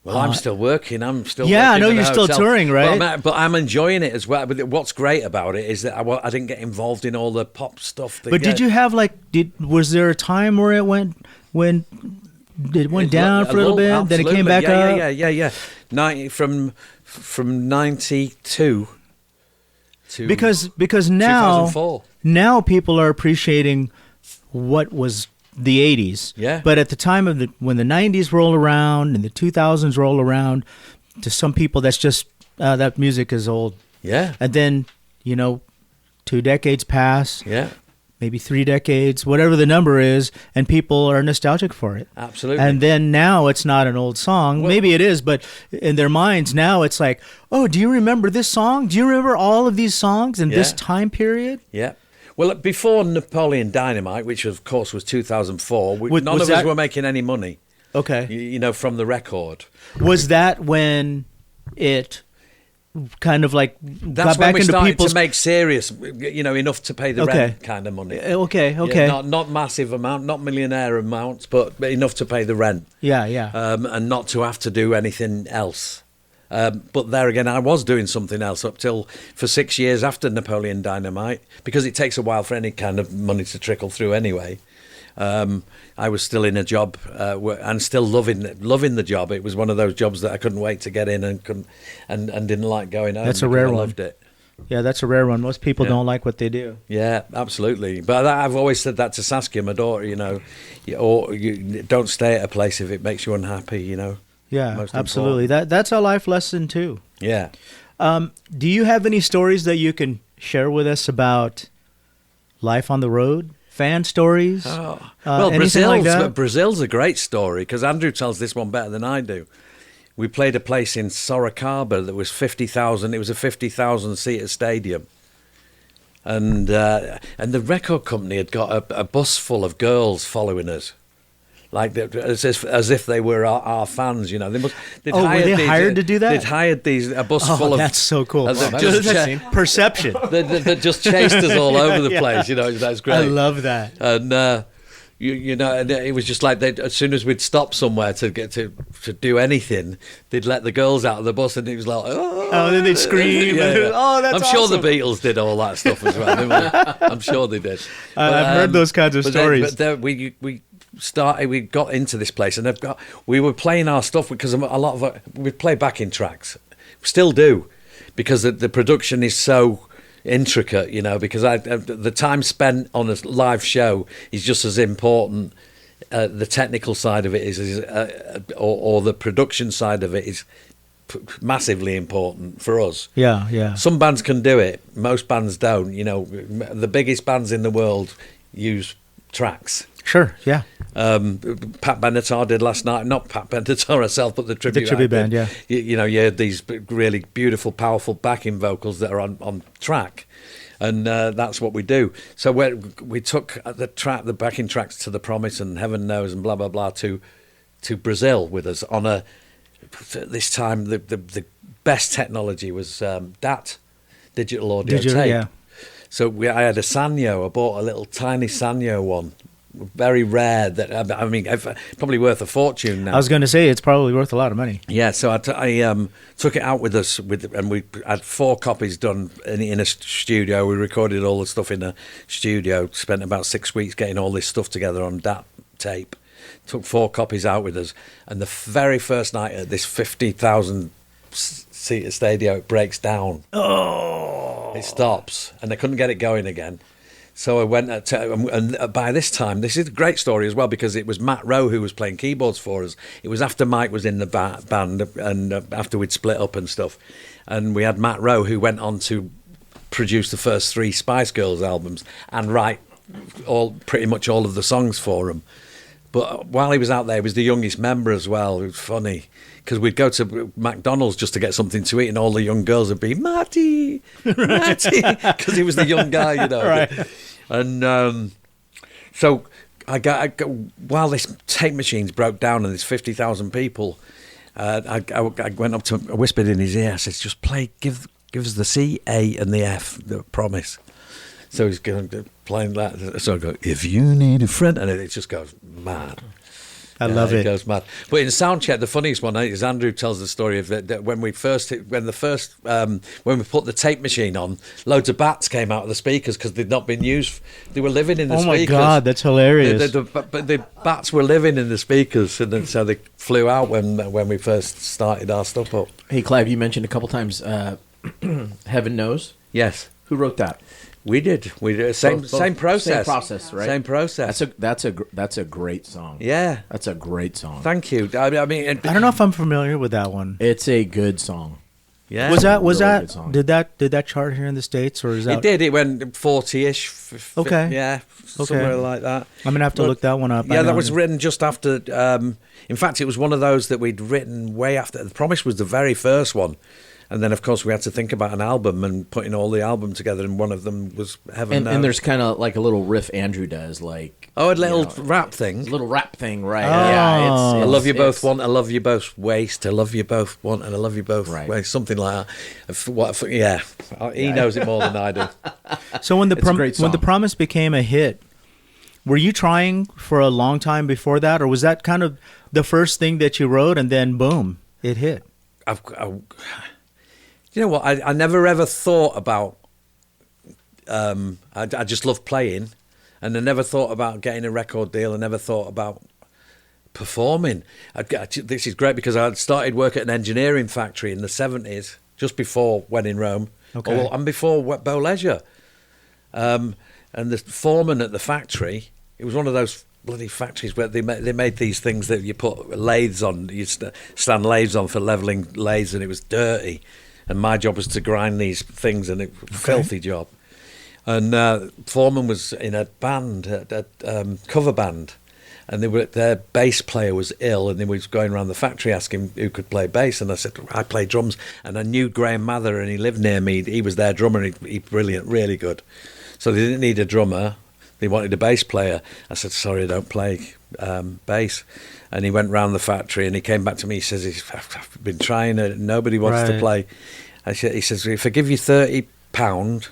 Well, I'm still working. I'm still yeah. Working I know you're at the still hotel. touring, right? But I'm enjoying it as well. But what's great about it is that I didn't get involved in all the pop stuff. But did you have was there a time where it went down for a little bit, absolutely. then it came back up? Yeah. From 92 to because now 2004. People are appreciating what was the 80s. Yeah. But at the time of when the 90s roll around and the 2000s roll around, to some people that's just that music is old. Yeah. And then, you know, 2 decades pass. Yeah. Maybe 3 decades, whatever the number is, and people are nostalgic for it. Absolutely. And then now it's not an old song. Well, maybe it is, but in their minds now it's like, oh, do you remember this song? Do you remember all of these songs in this time period? Yeah. Well, before Napoleon Dynamite, which of course was 2004, none of us were making any money. Okay. You know, from the record. Was that when it kind of like got back into people's... to make serious, you know, enough to pay the rent kind of money. Okay. Yeah, not massive amount, not millionaire amounts, but enough to pay the rent. Yeah. And not to have to do anything else. But there again, I was doing something else for 6 years after Napoleon Dynamite, because it takes a while for any kind of money to trickle through anyway. I was still in a job and still loving the job. It was one of those jobs that I couldn't wait to get in and didn't like going home. That's a rare one. I loved it. Yeah, that's a rare one. Most people don't like what they do. Yeah, absolutely. But I've always said that to Saskia, my daughter. You know, you don't stay at a place if it makes you unhappy. You know. Yeah, absolutely. That's a life lesson too. Yeah. Do you have any stories that you can share with us about life on the road? Fan stories? Well, Brazil's a great story, because Andrew tells this one better than I do. We played a place in Sorocaba that was 50,000. It was a 50,000-seater stadium. And the record company had got a bus full of girls following us. Like as if they were our fans, you know. Were they hired to do that? They'd hired a bus full of... that's so cool. Perception. That just chased us all over the place, you know. That's great. I love that. And you know, and it was just like as soon as we'd stop somewhere to get to do anything, they'd let the girls out of the bus, and it was like, oh, then they'd scream. Yeah. Oh, that's I'm sure the Beatles did all that stuff as well. Didn't we? I'm sure they did. I've heard those kinds of stories. We got into this place, and we were playing our stuff because a lot of we play backing tracks, we still do, because the production is so intricate, you know. Because the time spent on a live show is just as important. The technical side of it is or the production side of it is massively important for us. Yeah. Some bands can do it, most bands don't. You know, the biggest bands in the world use tracks. Sure, yeah. Pat Benatar did last night. Not Pat Benatar herself, but the tribute band, yeah. You know, you had these really beautiful, powerful backing vocals that are on track, and that's what we do. So we took the backing tracks to The Promise and Heaven Knows and blah blah blah to Brazil with us on this time the best technology was DAT, digital audio tape. Yeah. So I had a Sanyo. I bought a little tiny Sanyo one very rare. That I mean, probably worth a fortune now. I was going to say it's probably worth a lot of money. Yeah, so I took it out with us, and we had 4 copies done in a studio. We recorded all the stuff in a studio. Spent about 6 weeks getting all this stuff together on that tape. Took 4 copies out with us, and the very first night at this 50,000 seater stadium, it breaks down. Oh, it stops, and they couldn't get it going again. So I went and by this time, this is a great story as well, because it was Matt Rowe who was playing keyboards for us. It was after Mike was in the band, and after we'd split up and stuff. And we had Matt Rowe, who went on to produce the first 3 Spice Girls albums and write pretty much all of the songs for them. But while he was out there, he was the youngest member as well. It was funny, because we'd go to McDonald's just to get something to eat, and all the young girls would be, Marty, Marty, because he was the young guy, you know. Right. And so I got while this tape machines broke down and there's 50,000 people, I went up to him, I whispered in his ear, I said, just play, give us the C, A, and the F, the promise. So he's going to playing that. So I go, if you need a friend, and it just goes mad. I love it. It goes mad. But in soundcheck, the funniest one is Andrew tells the story of that when we put the tape machine on, loads of bats came out of the speakers because they'd not been used. They were living in the speakers. Oh my God, that's hilarious. The bats were living in the speakers, and then, so they flew out when we first started our stuff up. Hey, Clive, you mentioned a couple times Heaven Knows. Yes. Who wrote that? We did. Same process. Same process, right? Same process. That's a great song. Yeah, that's a great song. Thank you. I mean, I don't know if I'm familiar with that one. It's a good song. Yeah. Was that did that chart here in the States, or is that? It did. It went 40-ish. Okay. Yeah. Somewhere like that. I'm gonna have to look that one up. Yeah, that was written just after. In fact, it was one of those that we'd written way after. The Promise was the very first one. And then, of course, we had to think about an album and putting all the album together, and one of them was Heaven Knows. And there's kind of like a little riff Andrew does, like... Oh, a little rap thing. A little rap thing, right. Oh. Yeah, I love you both want, I love you both waste, I love you both want, and I love you both waste, something like that. Yeah, he knows it more than I do. So when the Promise became a hit, were you trying for a long time before that, or was that kind of the first thing that you wrote, and then, boom, it hit? You know what? I never ever thought about. I just love playing, and I never thought about getting a record deal. I never thought about performing. This is great because I had started work at an engineering factory in the 70s, just before When in Rome, and before Bow Leisure. And the foreman at the factory, it was one of those bloody factories where they made these things that you put lathes on. You stand lathes on for leveling lathes, and it was dirty. And my job was to grind these things, and it was a filthy job. And Foreman was in a band, a cover band, and their bass player was ill, and they was going around the factory asking who could play bass. And I said, I play drums. And I knew Graham Mather, and he lived near me. He was their drummer, and he's brilliant, really good. So they didn't need a drummer. They wanted a bass player. I said, sorry, I don't play bass. And he went round the factory, and he came back to me. He says, I've been trying, nobody wants to play. He says, if I give you £30,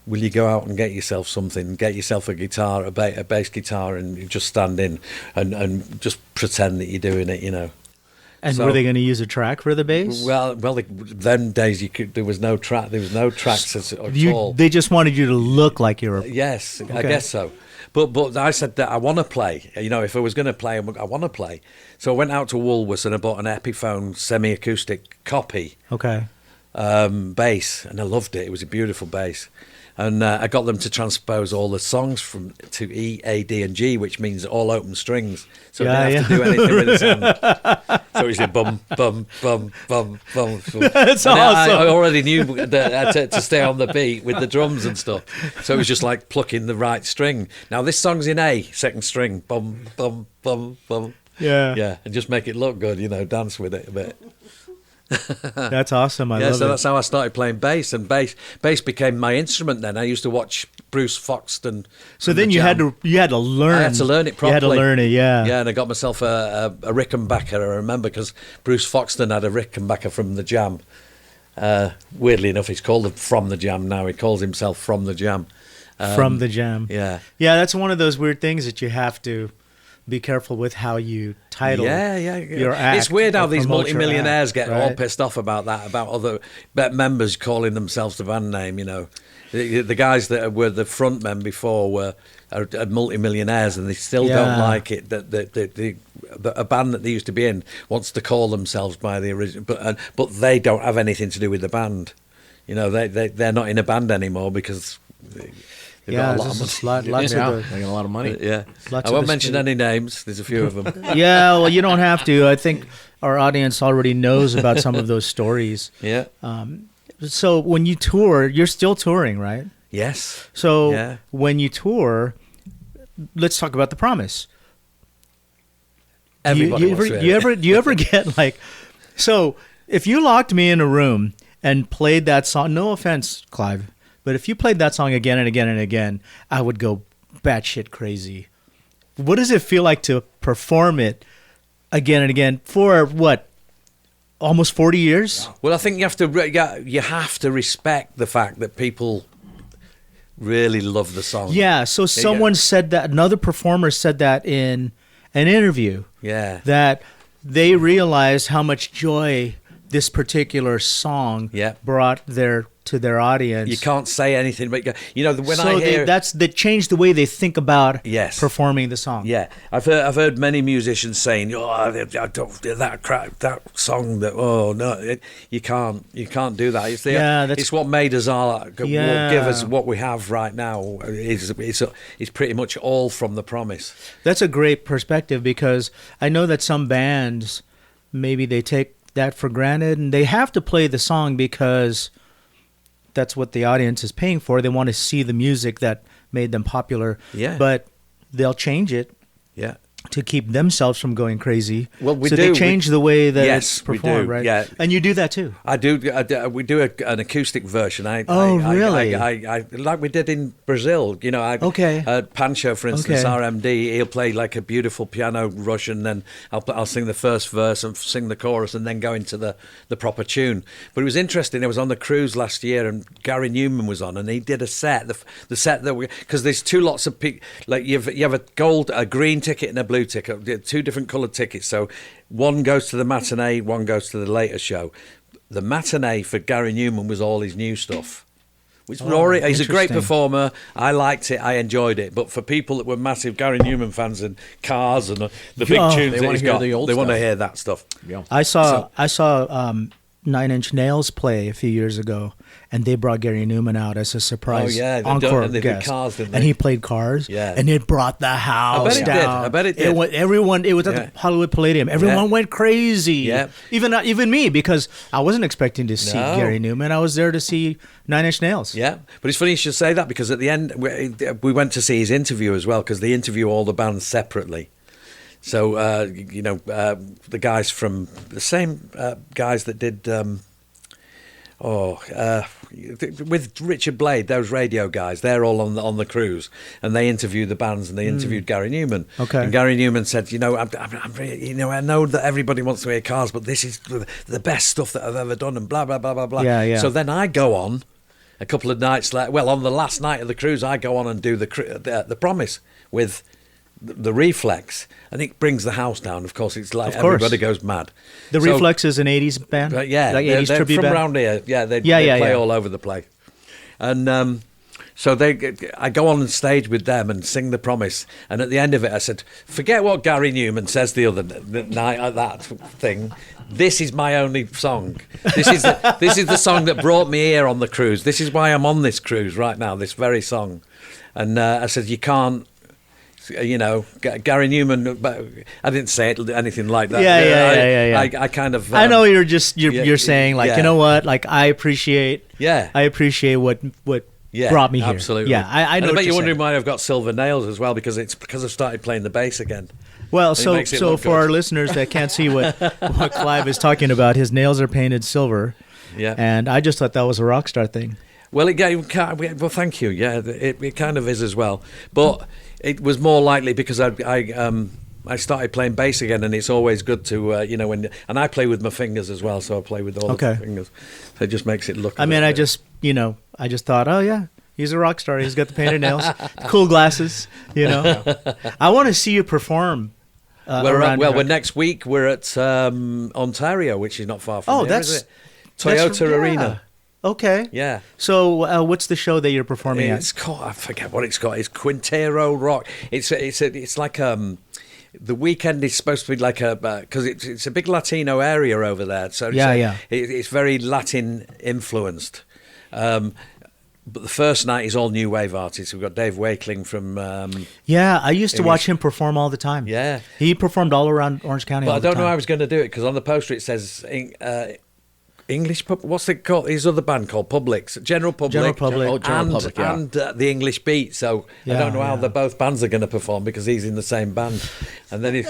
will you go out and get yourself something? Get yourself a guitar, a bass guitar, and you just stand in and just pretend that you're doing it, you know. And were they going to use a track for the bass? Well, them days there was no track. There was no tracks at all. They just wanted you to look like you were. Yes, okay. I guess so. But I said that I want to play. You know, if I was going to play, I want to play. So I went out to Woolworths and I bought an Epiphone semi-acoustic copy. Okay. Bass, and I loved it. It was a beautiful bass. And I got them to transpose all the songs to E, A, D, and G, which means all open strings. So I didn't have to do anything with the sound. So it said bum, bum, bum, bum, bum. That's awesome. I already knew to stay on the beat with the drums and stuff. So it was just like plucking the right string. Now this song's in A, second string, bum, bum, bum, bum. Yeah. Yeah, and just make it look good, you know, dance with it a bit. That's awesome. I love it. So that's how I started playing bass, and bass became my instrument. Then I used to watch Bruce Foxton. So then you had to learn. I had to learn it properly. You had to learn it, yeah. Yeah, and I got myself a Rickenbacker. I remember because Bruce Foxton had a Rickenbacker from the Jam. Weirdly enough, he's called From the Jam now. He calls himself From the Jam, from the jam. Yeah. Yeah, that's one of those weird things that you have to be careful with how you title your act. It's weird how these promote your multimillionaires act, get right? all pissed off about that, about other members calling themselves the band name, you know. The guys that were the front men before are multimillionaires, and they still don't like it that a band that they used to be in wants to call themselves by the original, but they don't have anything to do with the band. You know, they're not in a band anymore because they've got a lot of money. Lots They of got a lot of money. Yeah, Lots I of won't the mention any names. There's a few of them. Yeah, well, you don't have to. I think our audience already knows about some of those stories. Yeah. So when you tour, you're still touring, right? Yes. So when you tour, let's talk about The Promise. Everybody do wants to do you ever get like, so if you locked me in a room and played that song, no offense, Clive, but if you played that song again and again and again, I would go batshit crazy. What does it feel like to perform it again and again for what? Almost 40 years? Well, I think you have to respect the fact that people really love the song. Yeah, so someone said that, another performer said that in an interview. Yeah. That they realized how much joy this particular song brought to their audience. You can't say anything, but you know when I hear that changed the way they think about Yes. performing the song. Yeah, I've heard many musicians saying, "Oh, I don't that song that no, you can't do that." It's what made us all what give us what we have right now. It's pretty much all from The Promise. That's a great perspective, because I know that some bands maybe they take that for granted and they have to play the song because that's what the audience is paying for. They want to see the music that made them popular. Yeah. But they'll change it. Yeah. To keep themselves from going crazy. Well, they change the way that it's we performed, do, right? Yeah. And you do that too. I do. We do an acoustic version. Really? I like we did in Brazil. You know, Pancho, for instance, RMD. He'll play like a beautiful piano rush, and then I'll sing the first verse and sing the chorus, and then go into the proper tune. But it was interesting. I was on the cruise last year, and Gary Newman was on, and he did a set. The set that because there's two lots of like you have a green ticket and a blue ticket, two different coloured tickets. So one goes to the matinee, one goes to the later show. The matinee for Gary Newman was all his new stuff. He's a great performer. I liked it. I enjoyed it. But for people that were massive Gary Newman fans and Cars and the big tunes that he's got, they want to hear that stuff. Yeah. I saw 9 Inch Nails play a few years ago, and they brought Gary Newman out as a surprise encore guest. Cars, didn't they? And he played Cars, and it brought the house down. I bet it did. It was at the Hollywood Palladium. Everyone went crazy. Yeah. Even me, because I wasn't expecting to see Gary Newman. I was there to see 9 Inch Nails. Yeah, but it's funny you should say that, because at the end we went to see his interview as well, because they interview all the bands separately. So, the guys from the same guys that did, with Richard Blade, those radio guys, they're all on the cruise, and they interviewed the bands, and they interviewed Gary Newman. Okay. And Gary Newman said, I'm really, I know that everybody wants to hear Cars, but this is the best stuff that I've ever done, and blah, blah, blah, blah, blah. Yeah. So then I go on a couple of nights later, on the last night of the cruise, I go on and do the Promise with the Reflex, and it brings the house down. Of course, it's like everybody goes mad. The Reflex is an 80s band? Like 80s they're tribute from band? around here. Yeah, they play all over the place. And so I go on stage with them and sing The Promise, and at the end of it I said, forget what Gary Newman says the other night at that thing. This is my only song. This is the song that brought me here on the cruise. This is why I'm on this cruise right now, this very song. And I said, you can't, Gary Newman, but I didn't say anything like that. Yeah. I kind of. I know you're saying, like, you know what? Like, I appreciate what brought me here. Absolutely. Yeah, I know. And I bet you're wondering why I've got silver nails as well, because I've started playing the bass again. Well, so for our listeners that can't see what Clive is talking about, his nails are painted silver. Yeah. And I just thought that was a rock star thing. Well, thank you. Yeah, it kind of is as well. But it was more likely because I started playing bass again, and it's always good to and I play with my fingers as well, so I play with all the fingers. So it just makes it look. I just thought, oh yeah, He's a rock star. He's got the painted nails, cool glasses. I want to see you perform. We're next week. We're at Ontario, which is not far from here, is it? Toyota Arena. Okay. Yeah. So, what's the show that you're performing at? It's called, I forget what it's called. It's Quintero Rock. It's like the weekend is supposed to be like because it's a big Latino area over there. So it's very Latin influenced. But the first night is all new wave artists. We've got Dave Wakeling from... I used to watch him perform all the time. Yeah. He performed all around Orange County But all I the don't time. know how I was going to do it, because on the poster it says... English what's it called? His other band called Publix, General Public, General Public. and the English Beat. So I don't know how both bands are going to perform, because he's in the same band, and then he's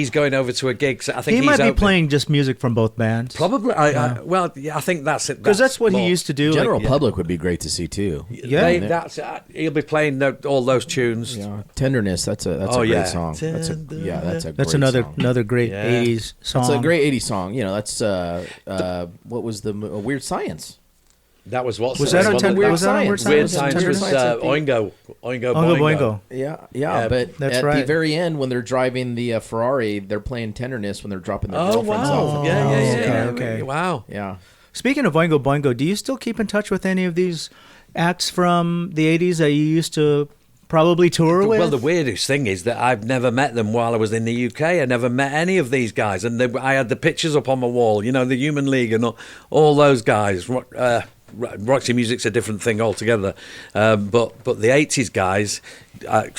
going over to a gig. So I think he might be playing just music from both bands. Probably. I think that's it. Because that's what he used to do. General Public would be great to see too. He'll be playing all those tunes. Yeah. Tenderness. That's a great song. That's another great '80s song. It's a great '80s song. That's what was the Weird Science? That was what was that on Weird Science? Weird Science was Oingo Boingo. Yeah. But at the very end, when they're driving the Ferrari, they're playing Tenderness when they're dropping their girlfriends off. Okay. Wow. Yeah. Speaking of Oingo Boingo, do you still keep in touch with any of these acts from the '80s that you used to probably tour with? Well, the weirdest thing is that I've never met them while I was in the UK. I never met any of these guys, and I had the pictures up on my wall. The Human League and all those guys. Roxy Music's a different thing altogether, but the '80s guys, I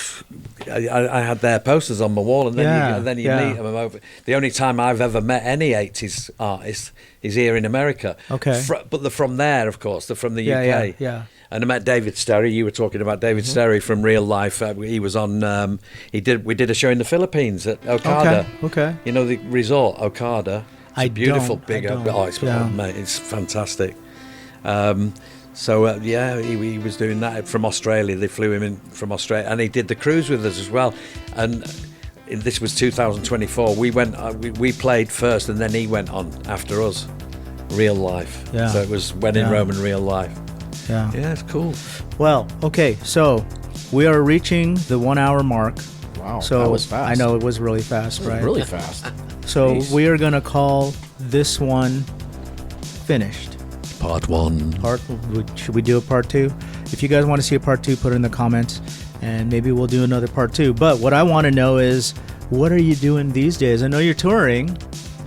had their posters on my wall, and then you meet them over. The only time I've ever met any '80s artist is here in America. Okay, but they're from there, of course. They're from the UK. Yeah. And I met David Sterry. You were talking about David Sterry from Real Life. He was on. We did a show in the Philippines at Okada. Okay. The resort Okada. It's a beautiful big. Mate, it's fantastic. He was doing that from Australia. They flew him in from Australia, and he did the cruise with us as well. And this was 2024. We went. We played first, and then he went on after us. Real Life. Yeah. So it was When in Rome and Real Life. Yeah. Yeah, it's cool. Well, okay, so we are reaching the 1 hour mark. Wow, so that was fast. I know it was really fast, right? Really fast. So we are going to call this one finished. Part 1. Should we do a part 2? If you guys want to see a part 2, put it in the comments, and maybe we'll do another part 2. But what I want to know is, what are you doing these days? I know you're touring.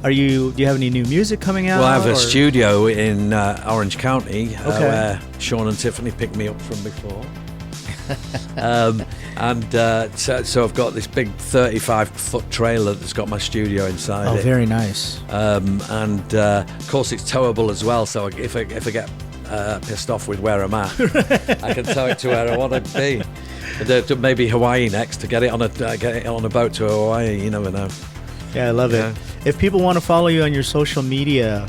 Do you have any new music coming out? Well, I have a studio in Orange County where Shaun and Tiffany picked me up from before. So I've got this big 35-foot trailer that's got my studio inside it. Oh, very nice. And of course it's towable as well, so if I get pissed off with where I'm at, I can tow it to where I want to be. Maybe Hawaii next, to get it on a boat to Hawaii. You never know. Yeah, I love it. If people want to follow you on your social media,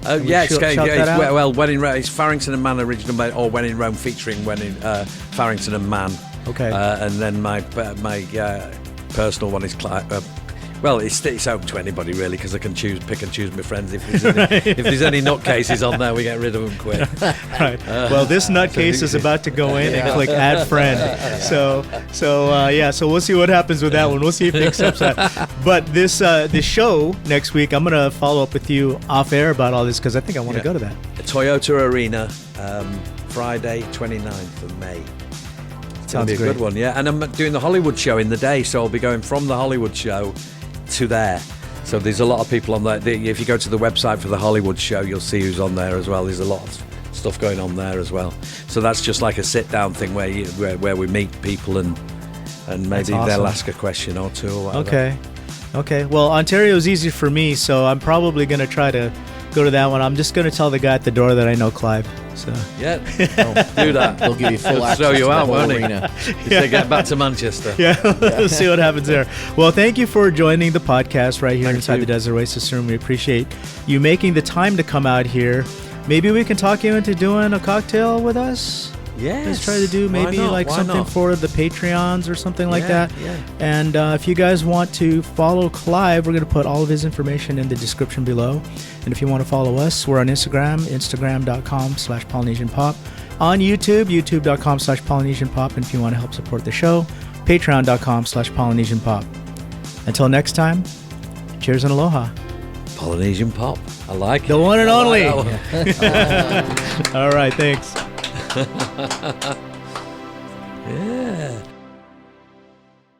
When in Rome, it's Farrington and Man original band, or When in Rome featuring Farrington and Man. Okay. And then my personal one is Clive. It's open to anybody really, because I can pick and choose my friends. If there's any nutcases on there, we get rid of them quick. Right. Well, this nutcase is about to go in and click add friend. So we'll see what happens with that one. We'll see if he accepts that. But this show next week, I'm gonna follow up with you off air about all this, because I think I want to go to that. Toyota Arena, Friday 29th of May. It's going to be a good one, yeah. And I'm doing the Hollywood show in the day, so I'll be going from the Hollywood show to there. So there's a lot of people on there. If you go to the website for the Hollywood show, you'll see who's on there as well. There's a lot of stuff going on there as well. So that's just like a sit-down thing where we meet people and maybe they'll ask a question or two or whatever. Okay. Well, Ontario's easy for me, so I'm probably going to try to go to that one. I'm just going to tell the guy at the door that I know Clive. So yeah, do that. They'll give you full access throw you to out, the whole won't arena. They get back to Manchester. We'll see what happens there. Well, thank you for joining the podcast right here inside the Desert Oasis Room. We appreciate you making the time to come out here. Maybe we can talk you into doing a cocktail with us. Yes. Let's try to do Why maybe not? like Why something not? for the Patreons or something like Yeah, that. yeah. And if you guys want to follow Clive, we're going to put all of his information in the description below. And if you want to follow us, we're on Instagram, instagram.com/PolynesianPop. On YouTube, youtube.com/PolynesianPop. And if you want to help support the show, patreon.com/PolynesianPop. Until next time, cheers and aloha. Polynesian pop. I like it. The one and I only. like that one. All right, thanks. Yeah.